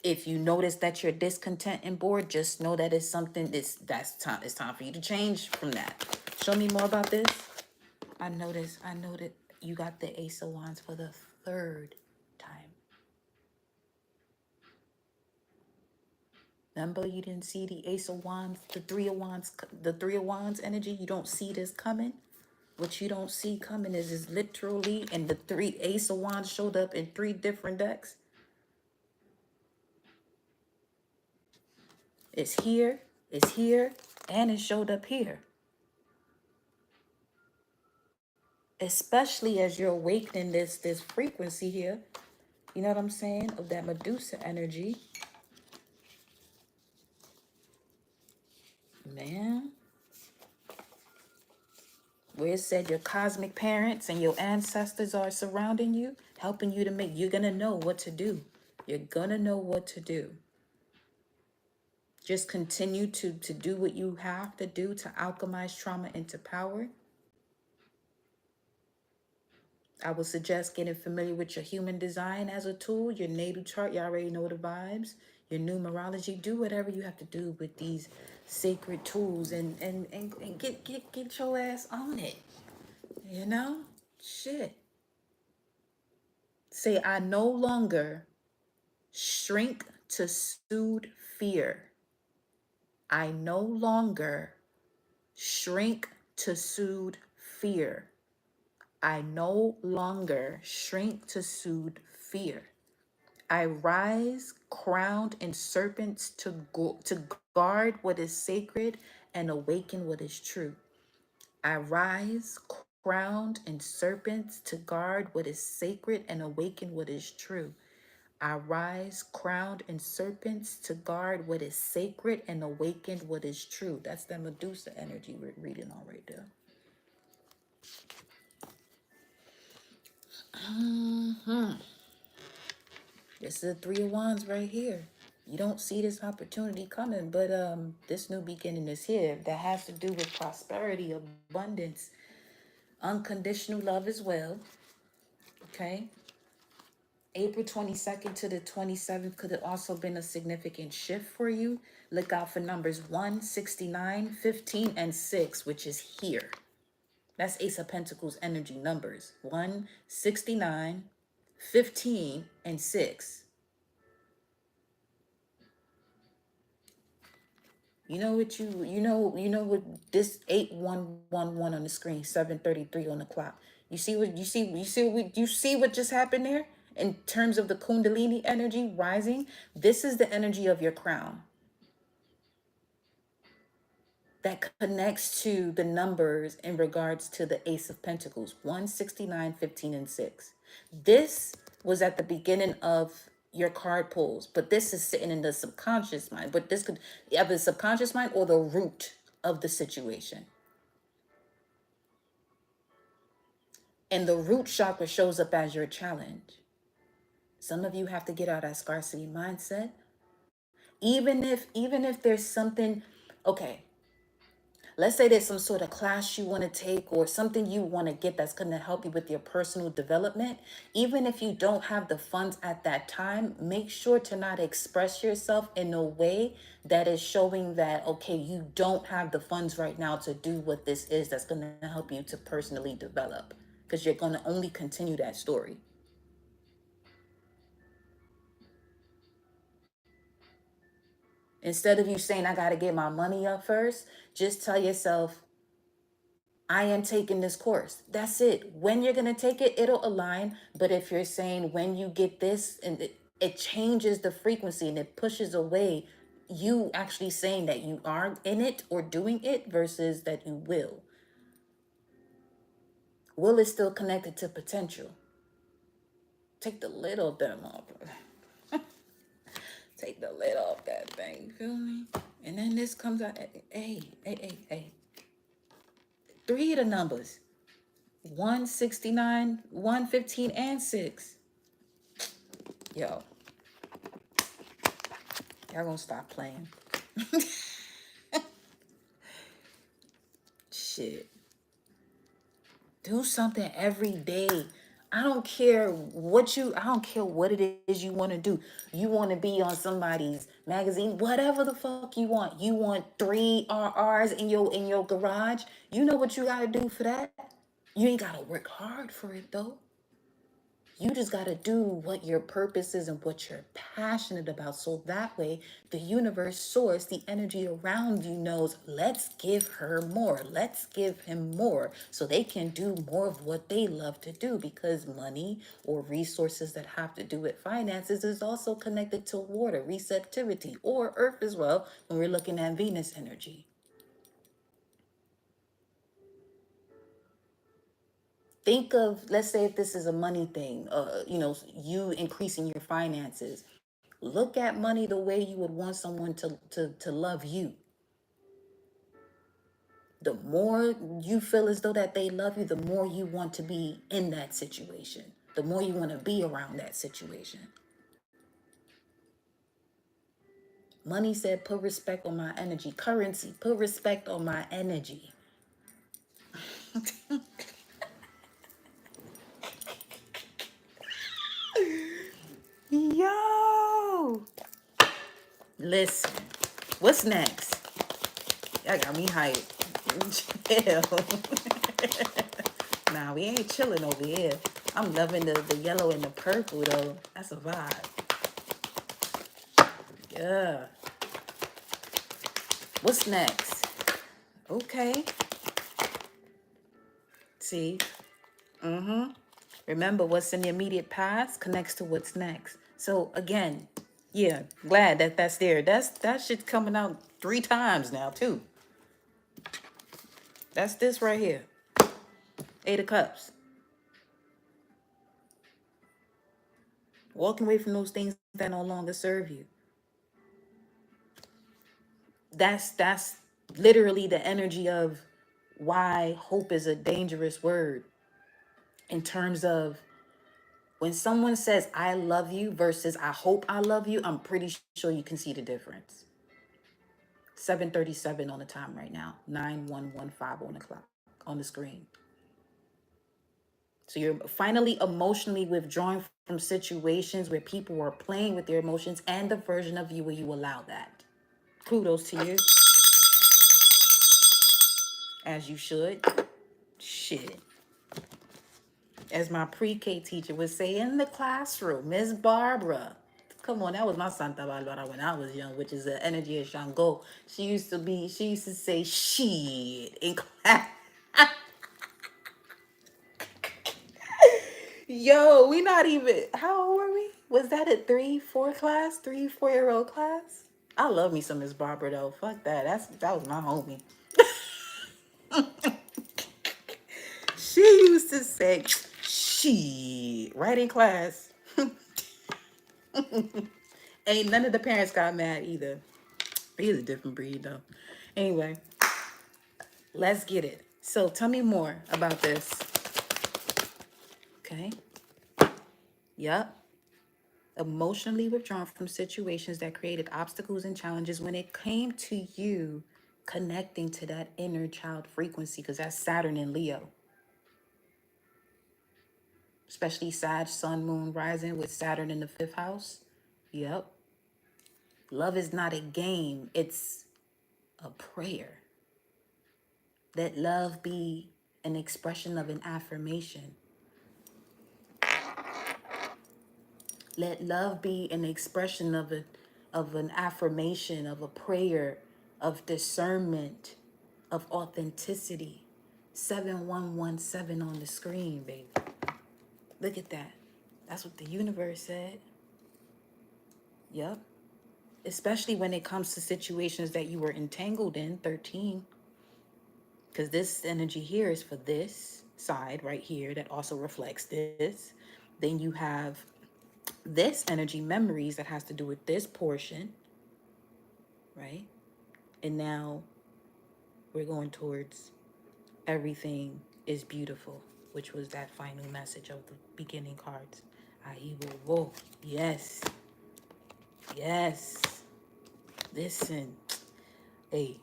Speaker 1: If you notice that you're discontent and bored, just know that it's something that's time. It's time for you to change from that. Show me more about this. I know that you got the Ace of Wands for the 3rd time. Remember, you didn't see the Ace of Wands, the 3 of Wands energy. You don't see this coming. What you don't see coming is literally, and the 3 Ace of Wands showed up in 3 different decks. It's here, and it showed up here. Especially as you're awakening this frequency here. You know what I'm saying? Of that Medusa energy. Man. Where it said your cosmic parents and your ancestors are surrounding you, helping you to make, you're going to know what to do. You're going to know what to do. Just continue to do what you have to do to alchemize trauma into power. I would suggest getting familiar with your human design as a tool, your natal chart. You already know the vibes. Your numerology. Do whatever you have to do with these sacred tools, and get your ass on it. You know? Shit. Say, I no longer shrink to soothe fear. I no longer shrink to soothe fear. I no longer shrink to soothe fear. I rise crowned in serpents to guard what is sacred and awaken what is true. I rise crowned in serpents to guard what is sacred and awaken what is true. I rise crowned in serpents to guard what is sacred and awaken what is true. That's the Medusa energy we're reading on right there. This is the Three of Wands right here. You don't see this opportunity coming, but this new beginning is here. That has to do with prosperity, abundance, unconditional love as well. Okay. April 22nd to the 27th could have also been a significant shift for you. Look out for numbers 1, 69, 15, and 6, which is here. That's Ace of Pentacles energy numbers. 1, 69, 15, and 6. You know what you know what this 8111 on the screen, 733 on the clock. You see what just happened there in terms of the Kundalini energy rising? This is the energy of your crown that connects to the numbers in regards to the Ace of Pentacles, 1, 69, 15, and 6. This was at the beginning of your card pulls, but this is sitting in the subconscious mind. But this could have the subconscious mind or the root of the situation. And the root chakra shows up as your challenge. Some of you have to get out of that scarcity mindset. Even if there's something, okay, let's say there's some sort of class you want to take or something you want to get that's going to help you with your personal development. Even if you don't have the funds at that time, make sure to not express yourself in a way that is showing that, okay, you don't have the funds right now to do what this is that's going to help you to personally develop, because you're going to only continue that story. Instead of you saying, I got to get my money up first, just tell yourself, I am taking this course. That's it. When you're going to take it, it'll align. But if you're saying when you get this, and it changes the frequency and it pushes away you actually saying that you are in it or doing it versus that you will. Will is still connected to potential. Take the lid off that motherfucker. Take the lid off that thing. You feel me? And then this comes out. Hey. 3 of the numbers. 169, 115, and 6. Yo, y'all gonna stop playing. Shit. Do something every day. I don't care what it is you want to do. You want to be on somebody's magazine, whatever the fuck you want. You want 3 RRs in your garage. You know what you gotta do for that? You ain't gotta work hard for it though. You just got to do what your purpose is and what you're passionate about. So that way, the universe, source, the energy around you knows, let's give her more. Let's give him more so they can do more of what they love to do, because money or resources that have to do with finances is also connected to water, receptivity, or earth as well when we're looking at Venus energy. Think of, let's say if this is a money thing, you increasing your finances. Look at money the way you would want someone to love you. The more you feel as though that they love you, the more you want to be in that situation. The more you want to be around that situation. Money said, put respect on my energy. Currency, put respect on my energy. Listen, what's next? That got me hyped. Chill. Nah, we ain't chilling over here. I'm loving the yellow and the purple though. That's a vibe. Yeah. What's next? Okay. See? Mm-hmm. Remember, what's in the immediate past connects to what's next. So again, yeah, glad that that's there. That shit's coming out 3 times now too. That's this right here. 8 of Cups. Walking away from those things that no longer serve you. That's literally the energy of why hope is a dangerous word in terms of when someone says I love you versus I hope I love you, I'm pretty sure you can see the difference. 7:37 on the time right now. 9115 on the clock on the screen. So you're finally emotionally withdrawing from situations where people are playing with their emotions and the version of you where you allow that. Kudos to you. As you should. Shit. As my pre-K teacher would say in the classroom, Miss Barbara. Come on, that was my Santa Barbara when I was young, which is the energy of Shango. She used to say shit in class. Yo, we not even, how old were we? Was that a 3-4 class? 3-4-year-old class? I love me some Miss Barbara though. Fuck that. That was my homie. She used to say shit right in class. Ain't none of the parents got mad either. He's a different breed though. Anyway, let's get it. So tell me more about this. Okay. Yep. Emotionally withdrawn from situations that created obstacles and challenges when it came to you connecting to that inner child frequency, because that's Saturn in Leo. Especially Sag, Sun, Moon, Rising with Saturn in the 5th house. Yep. Love is not a game, it's a prayer. Let love be an expression of an affirmation. Let love be an expression of an affirmation, of a prayer, of discernment, of authenticity. 7117 on the screen, baby. Look at that. That's what the universe said. Yep. Especially when it comes to situations that you were entangled in, 13. Because this energy here is for this side right here that also reflects this. Then you have this energy, memories, that has to do with this portion, right? And now we're going towards everything is beautiful, which was that final message of the beginning cards. Aiwo. Yes. Yes. Listen. Hey.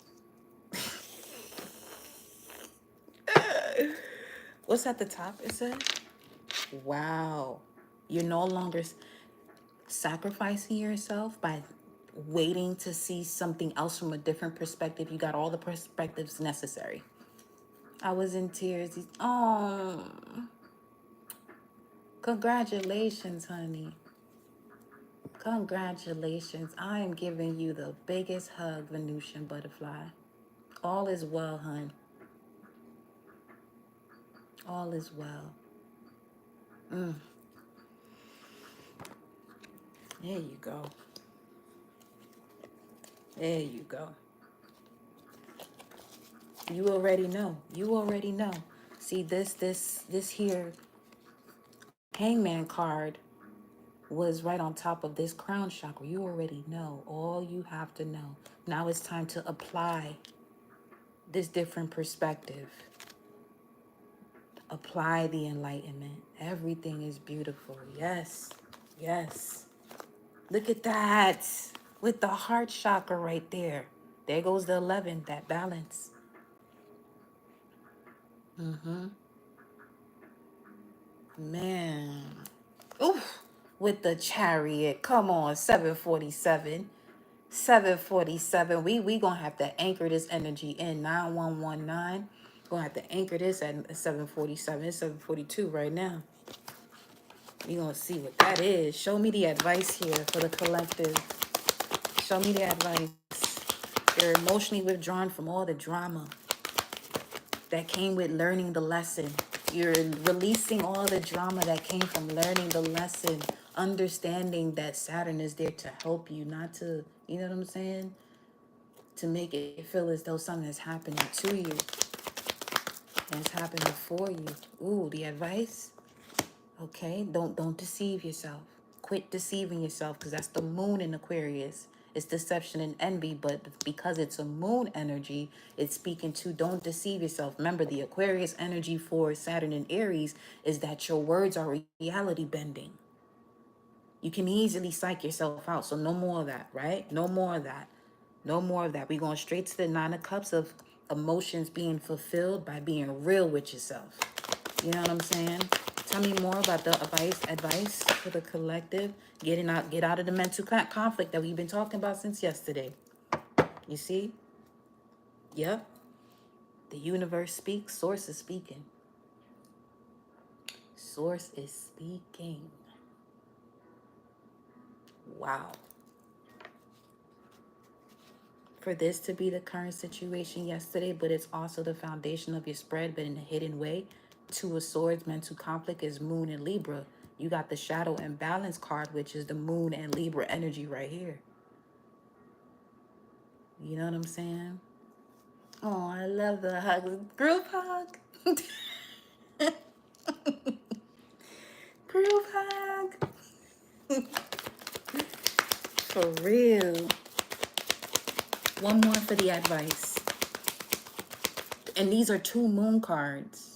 Speaker 1: What's at the top? It said, wow. You're no longer sacrificing yourself by waiting to see something else from a different perspective. You got all the perspectives necessary. I was in tears. Oh, congratulations, honey. Congratulations. I am giving you the biggest hug, Venusian butterfly. All is well, hun. All is well. There you go. There you go. You already know. You already know. See, this here hangman card was right on top of this crown chakra. You already know. All you have to know. Now it's time to apply this different perspective. Apply the enlightenment. Everything is beautiful. Yes. Yes. Look at that. With the heart chakra right there. There goes the 11, that balance. Man. Oof. With the chariot. Come on, 747. 747. We gonna have to anchor this energy in 9119. Gonna have to anchor this at 747. It's 742 right now. We gonna see what that is. Show me the advice here for the collective. Show me the advice. You're emotionally withdrawn from all the drama that came with learning the lesson. You're releasing all the drama that came from learning the lesson, understanding that Saturn is there to help you, not to, you know what I'm saying? To make it feel as though something is happening to you and it's happening for you. Ooh, the advice. Okay, don't deceive yourself. Quit deceiving yourself, because that's the moon in Aquarius. It's deception and envy, but because it's a moon energy, it's speaking to don't deceive yourself. Remember, the Aquarius energy for Saturn and Aries is that your words are reality bending. You can easily psych yourself out, so no more of that, right? No more of that. No more of that. We're going straight to the Nine of Cups of emotions being fulfilled by being real with yourself. You know what I'm saying? Tell me more about the advice for the collective. Get out of the mental conflict that we've been talking about since yesterday. You see? Yep. The universe speaks. Source is speaking. Source is speaking. Wow. For this to be the current situation yesterday, but it's also the foundation of your spread, but in a hidden way. Two of Swords, mental conflict is Moon and Libra. You got the shadow and balance card, which is the Moon and Libra energy right here. You know what I'm saying? Oh, I love the hug. Group hug. Group hug. For real. One more for the advice. And these are two moon cards.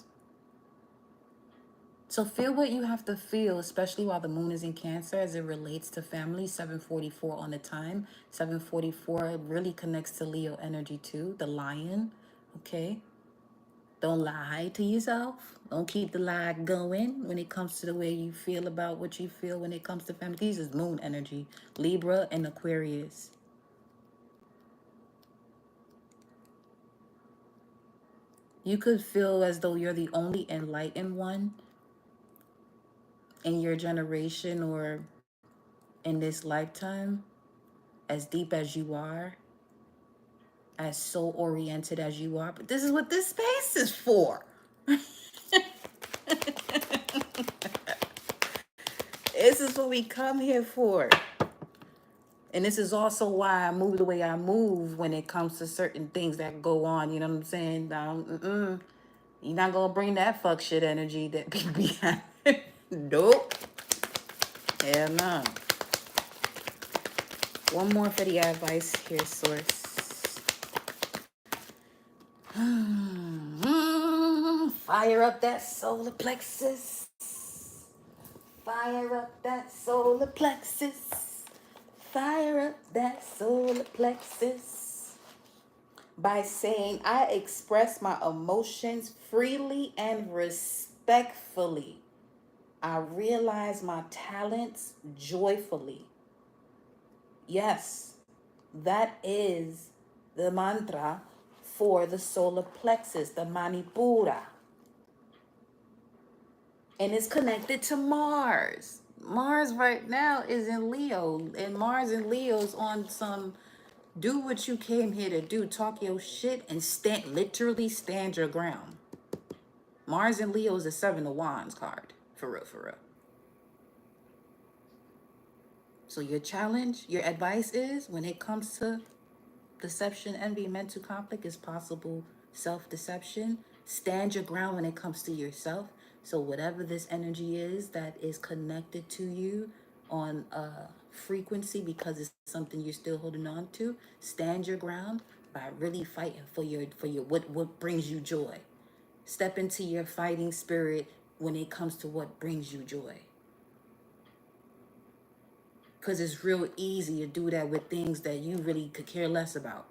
Speaker 1: So feel what you have to feel, especially while the moon is in Cancer as it relates to family. 744 on the time. 744 really connects to Leo energy too. The lion. Okay. Don't lie to yourself. Don't keep the lie going when it comes to the way you feel about what you feel when it comes to family. These is moon energy. Libra and Aquarius. You could feel as though you're the only enlightened one in your generation or in this lifetime, as deep as you are, as soul oriented as you are. But this is what this space is for. This is what we come here for. And this is also why I move the way I move when it comes to certain things that go on. You know what I'm saying? You're not going to bring that fuck shit energy that people be having. Nope. Hell no. One more for the advice here, source. Fire up that solar plexus. Fire up that solar plexus. Fire up that solar plexus. By saying, I express my emotions freely and respectfully. I realize my talents joyfully. Yes, that is the mantra for the solar plexus, the Manipura. And it's connected to Mars. Mars right now is in Leo, and Mars and Leo's on some do what you came here to do, talk your shit, and literally stand your ground. Mars and Leo is the Seven of Wands card. For real, for real. So your challenge, your advice is when it comes to deception, envy, mental conflict is possible self-deception. Stand your ground when it comes to yourself. So whatever this energy is that is connected to you on a frequency because it's something you're still holding on to, stand your ground by really fighting for your what brings you joy. Step into your fighting spirit when it comes to what brings you joy. Because it's real easy to do that with things that you really could care less about.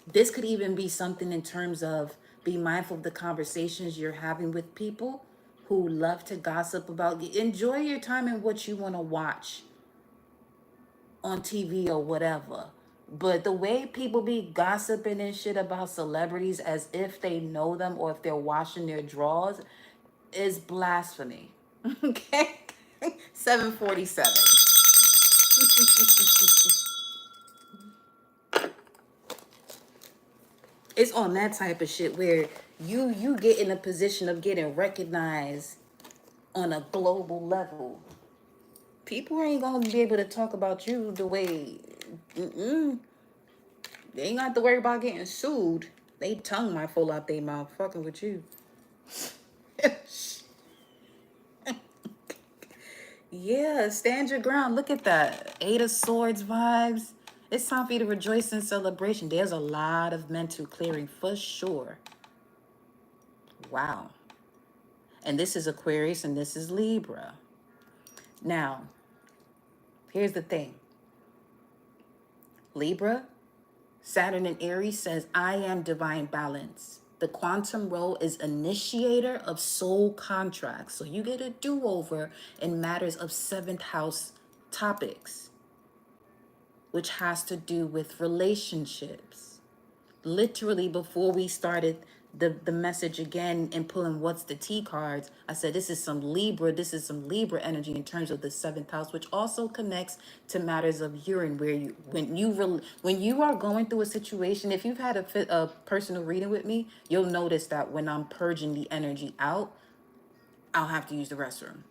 Speaker 1: This could even be something in terms of be mindful of the conversations you're having with people who love to gossip about. Enjoy your time and what you want to watch. on TV or whatever. But the way people be gossiping and shit about celebrities as if they know them or if they're washing their drawers is blasphemy. Okay? 747. It's on that type of shit where you get in a position of getting recognized on a global level. People ain't gonna be able to talk about you the way. They ain't got to worry about getting sued. They tongue might fall out their mouth fucking with you. Yeah, stand your ground. Look at that. Eight of Swords vibes. It's time for you to rejoice in celebration. There's a lot of mental clearing for sure. Wow. And this is Aquarius and this is Libra. Now, here's the thing. Libra, Saturn in Aries says, I am divine balance. The quantum role is initiator of soul contracts. So you get a do-over in matters of seventh house topics, which has to do with relationships. Literally, before we started the message again and pulling what's the T cards, I said this is some Libra energy in terms of the seventh house, which also connects to matters of urine, where you when you are going through a situation, if you've had a personal reading with me, you'll notice that when I'm purging the energy out, I'll have to use the restroom.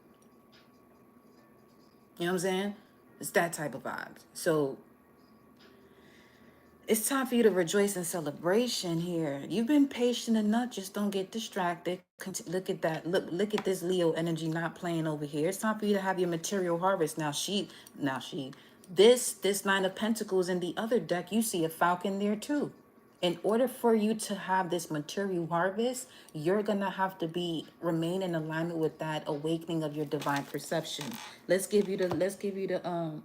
Speaker 1: You know what I'm saying? It's that type of vibe. So it's time for you to rejoice in celebration here. You've been patient enough. Just don't get distracted. Look at that. Look at this Leo energy not playing over here. It's time for you to have your material harvest. This Nine of Pentacles in the other deck, you see a falcon there too. In order for you to have this material harvest, you're gonna have to remain in alignment with that awakening of your divine perception. Let's give you the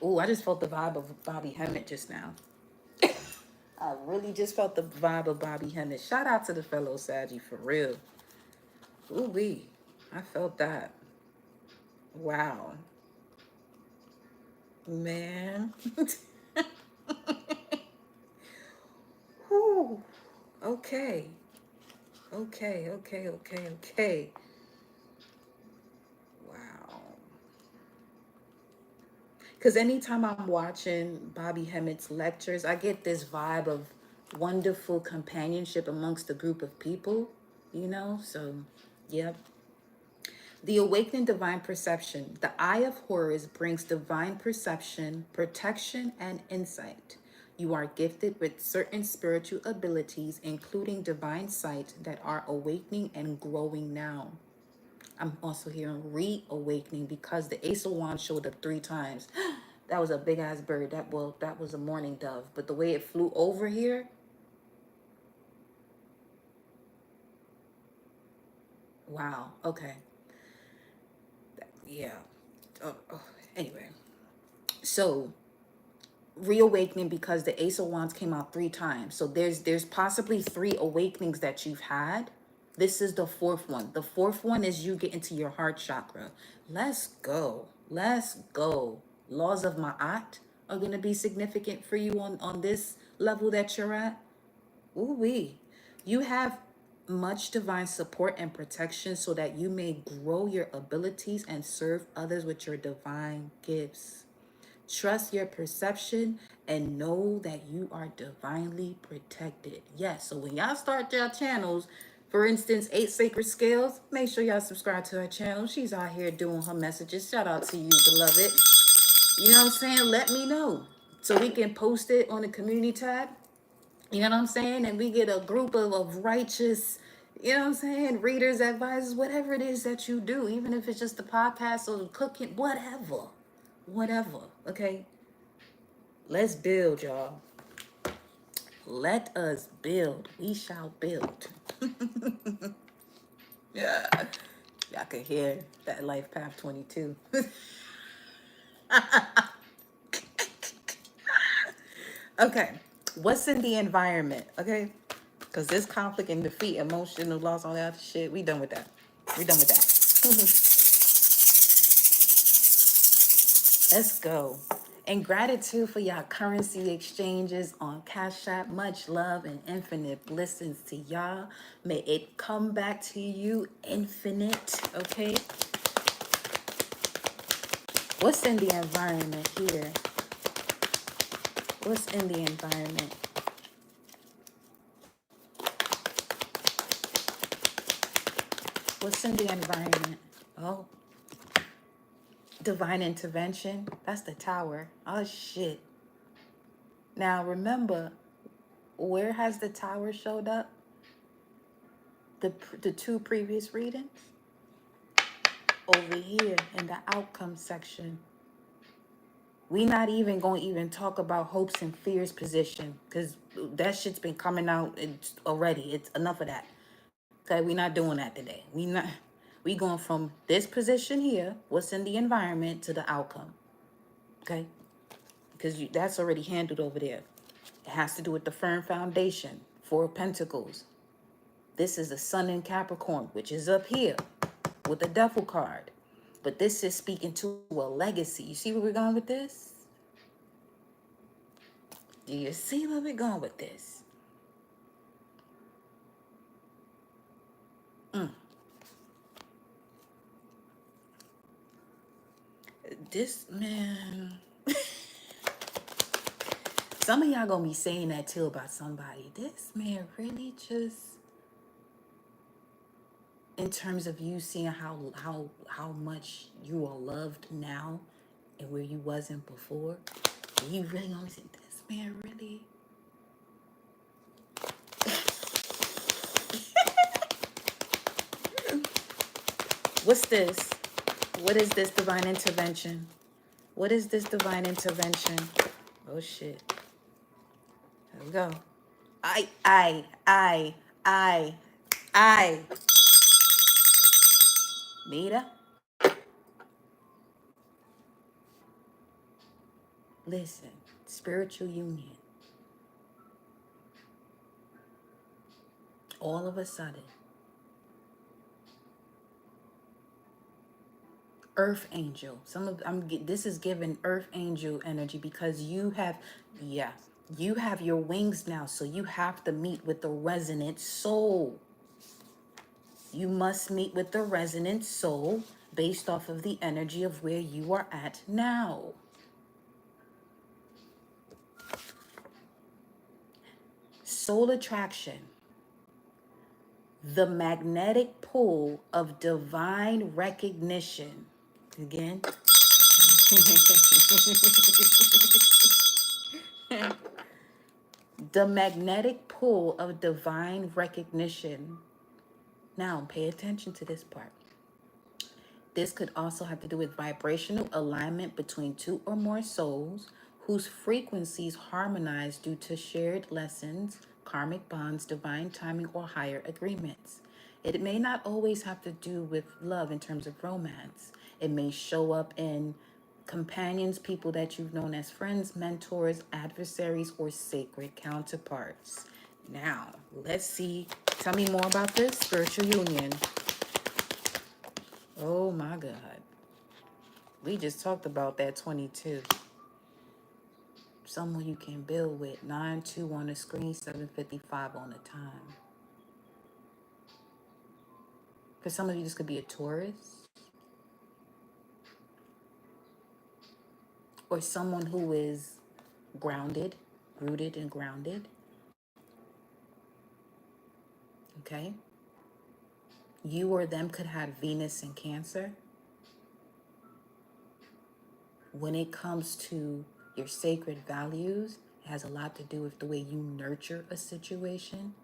Speaker 1: Oh, I just felt the vibe of Bobby Hemmett just now. I really just felt the vibe of Bobby Hemmett. Shout out to the fellow Saggy for real. Ooh wee. I felt that. Wow. Man. Whew. Okay. Okay. Wow. Because anytime I'm watching Bobby Hemmett's lectures, I get this vibe of wonderful companionship amongst a group of people, you know? So, yep. The awakening divine perception. The eye of Horus brings divine perception, protection, and insight. You are gifted with certain spiritual abilities, including divine sight, that are awakening and growing now. I'm also hearing reawakening because the Ace of Wands showed up 3 times. That was a big ass bird. That was a mourning dove. But the way it flew over here, wow. Okay. Yeah. Anyway, so reawakening because the Ace of Wands came out 3 times. So there's possibly 3 awakenings that you've had. This is the 4th one. The 4th one is you get into your heart chakra. Let's go. Let's go. Laws of Ma'at are going to be significant for you on this level that you're at. Ooh wee. You have much divine support and protection so that you may grow your abilities and serve others with your divine gifts. Trust your perception and know that you are divinely protected. Yes, so when y'all start your channels, for instance, 8 Sacred Scales, make sure y'all subscribe to her channel. She's out here doing her messages. Shout out to you, beloved. You know what I'm saying? Let me know so we can post it on the community tab. You know what I'm saying? And we get a group of righteous, you know what I'm saying, readers, advisors, whatever it is that you do, even if it's just the podcast or cooking, whatever, okay? Let's build, y'all. Let us build. We shall build. Yeah. Y'all can hear that Life Path 22. Okay. What's in the environment? Okay. Because this conflict and defeat, emotional loss, all that shit, we done with that. We done with that. Let's go. And gratitude for y'all currency exchanges on Cash App. Much love and infinite blessings to y'all. May it come back to you infinite. Okay. What's in the environment here? What's in the environment? What's in the environment? Oh, divine intervention. That's the tower. Oh, shit. Now, remember, where has the tower showed up? The two previous readings? Over here in the outcome section. We not even going to even talk about hopes and fears position because that shit's been coming out already. It's enough of that. Okay, we not doing that today. We going from this position here, what's in the environment, to the outcome. Okay, because that's already handled over there. It has to do with the firm foundation, Four of Pentacles. This is the Sun in Capricorn, which is up here with the Devil card. But this is speaking to a legacy. You see where we're going with this? Do you see where we're going with this? This, man. Some of y'all gonna be saying that too about somebody. This man really just, in terms of you seeing how much you are loved now and where you wasn't before, you really gonna say, this man really. What's this? What is this divine intervention? What is this divine intervention? Oh shit. Here we go. I. Nita, listen. Spiritual union. All of a sudden, Earth Angel. This is giving Earth Angel energy because you have, yeah, you have your wings now. So you have to meet with the resonant soul. You must meet with the resonant soul based off of the energy of where you are at now. Soul attraction. The magnetic pull of divine recognition. Again. The magnetic pull of divine recognition. Now, pay attention to this part. This could also have to do with vibrational alignment between two or more souls whose frequencies harmonize due to shared lessons, karmic bonds, divine timing, or higher agreements. It may not always have to do with love in terms of romance. It may show up in companions, people that you've known as friends, mentors, adversaries, or sacred counterparts. Now, let's see. Tell me more about this spiritual union. Oh my God. We just talked about that 22. Someone you can build with. 9-2 on the screen, 755 on the time. For some of you, this could be a Taurus. Or someone who is grounded, rooted and grounded. Okay? You or them could have Venus in Cancer. When it comes to your sacred values, it has a lot to do with the way you nurture a situation.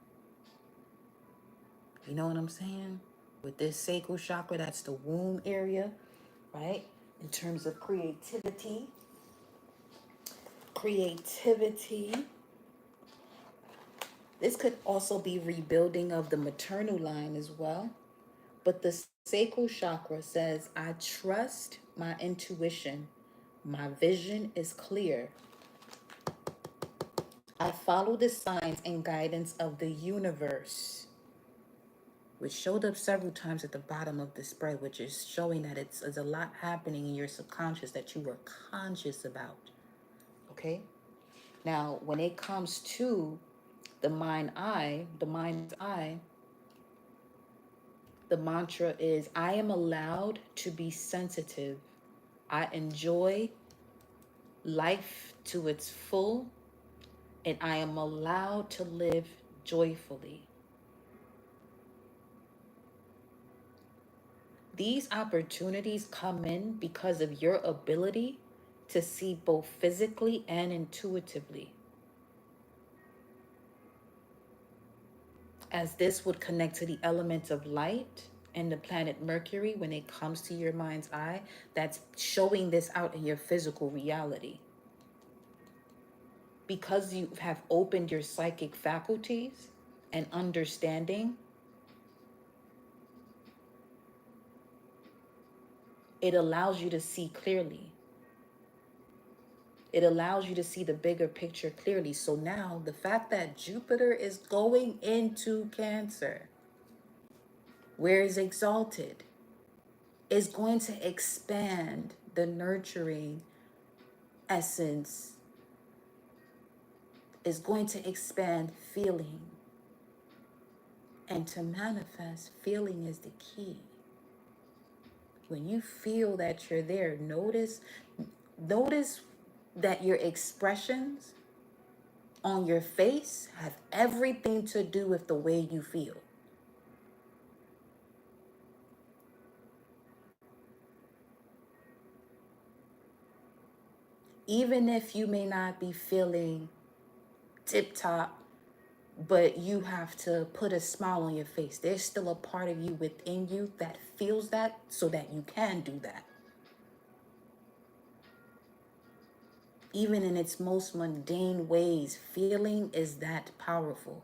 Speaker 1: You know what I'm saying? With this sacral chakra, that's the womb area, right? In terms of creativity. This could also be rebuilding of the maternal line as well. But the sacral chakra says, I trust my intuition. My vision is clear. I follow the signs and guidance of the universe. which showed up several times at the bottom of the spread, which is showing that it's a lot happening in your subconscious that you were conscious about. Okay? Now, when it comes to the mind's eye, the mantra is, I am allowed to be sensitive. I enjoy life to its full, and I am allowed to live joyfully. These opportunities come in because of your ability to see both physically and intuitively. As this would connect to the elements of light and the planet Mercury when it comes to your mind's eye, that's showing this out in your physical reality. Because you have opened your psychic faculties and understanding, it allows you to see clearly. It allows you to see the bigger picture clearly. So now the fact that Jupiter is going into Cancer, where is exalted, is going to expand the nurturing essence, is going to expand feeling. And to manifest, feeling is the key. When you feel that you're there, notice that your expressions on your face have everything to do with the way you feel. Even if you may not be feeling tip top, but you have to put a smile on your face, there's still a part of you within you that feels that, so that you can do that. Even in its most mundane ways, feeling is that powerful.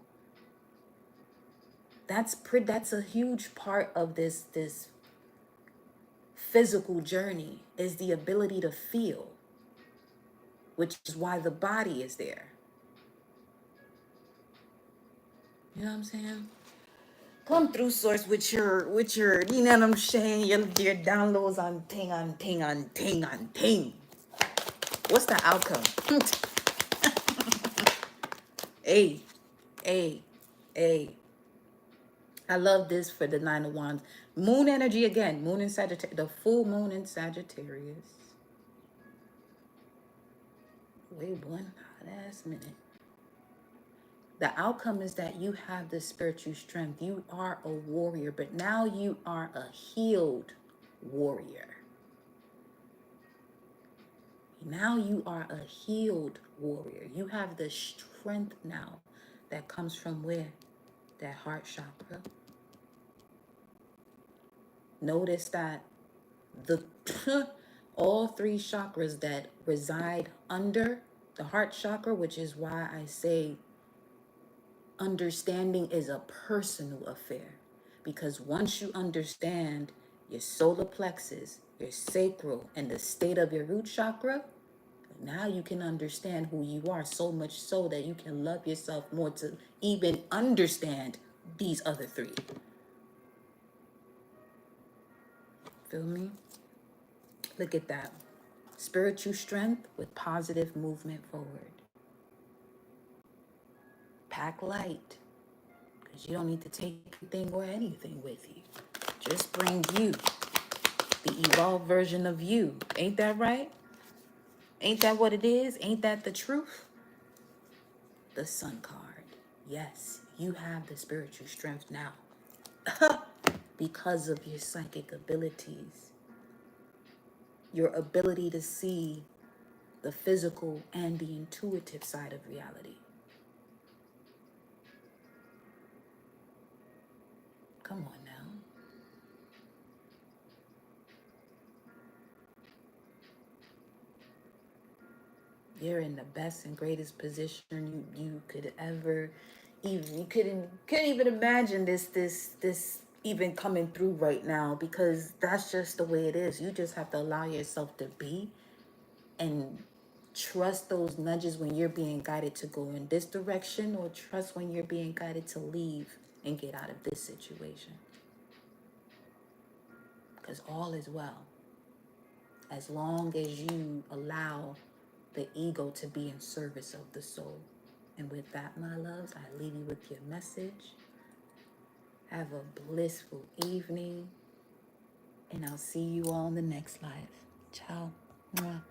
Speaker 1: That's a huge part of this physical journey, is the ability to feel, which is why the body is there. You know what I'm saying? Come through, source, with your, you know what I'm saying, your downloads on ting. What's the outcome? Hey, hey, hey. I love this for the Nine of Wands. Moon energy again. Moon in Sagittarius. The full moon in Sagittarius. Wait one last minute. The outcome is that you have the spiritual strength. You are a warrior, but now you are a healed warrior. Now you are a healed warrior. You have the strength now that comes from where? That heart chakra. Notice that the all three chakras that reside under the heart chakra, which is why I say understanding is a personal affair. Because once you understand your solar plexus, your sacral, and the state of your root chakra, now you can understand who you are, so much so that you can love yourself more to even understand these other three. Feel me? Look at that. Spiritual strength with positive movement forward. Pack light, because you don't need to take anything or anything with you. Just bring you, the evolved version of you. Ain't that right? Ain't that what it is? Ain't that the truth? The Sun card. Yes, you have the spiritual strength now because of your psychic abilities, your ability to see the physical and the intuitive side of reality. Come on now. You're in the best and greatest position you could ever even, you couldn't even imagine this even coming through right now, because that's just the way it is. You just have to allow yourself to be and trust those nudges when you're being guided to go in this direction, or trust when you're being guided to leave and get out of this situation. because all is well. As long as you allow the ego to be in service of the soul. And with that, my loves, I leave you with your message. Have a blissful evening, and I'll see you all in the next live. Ciao. Mwah.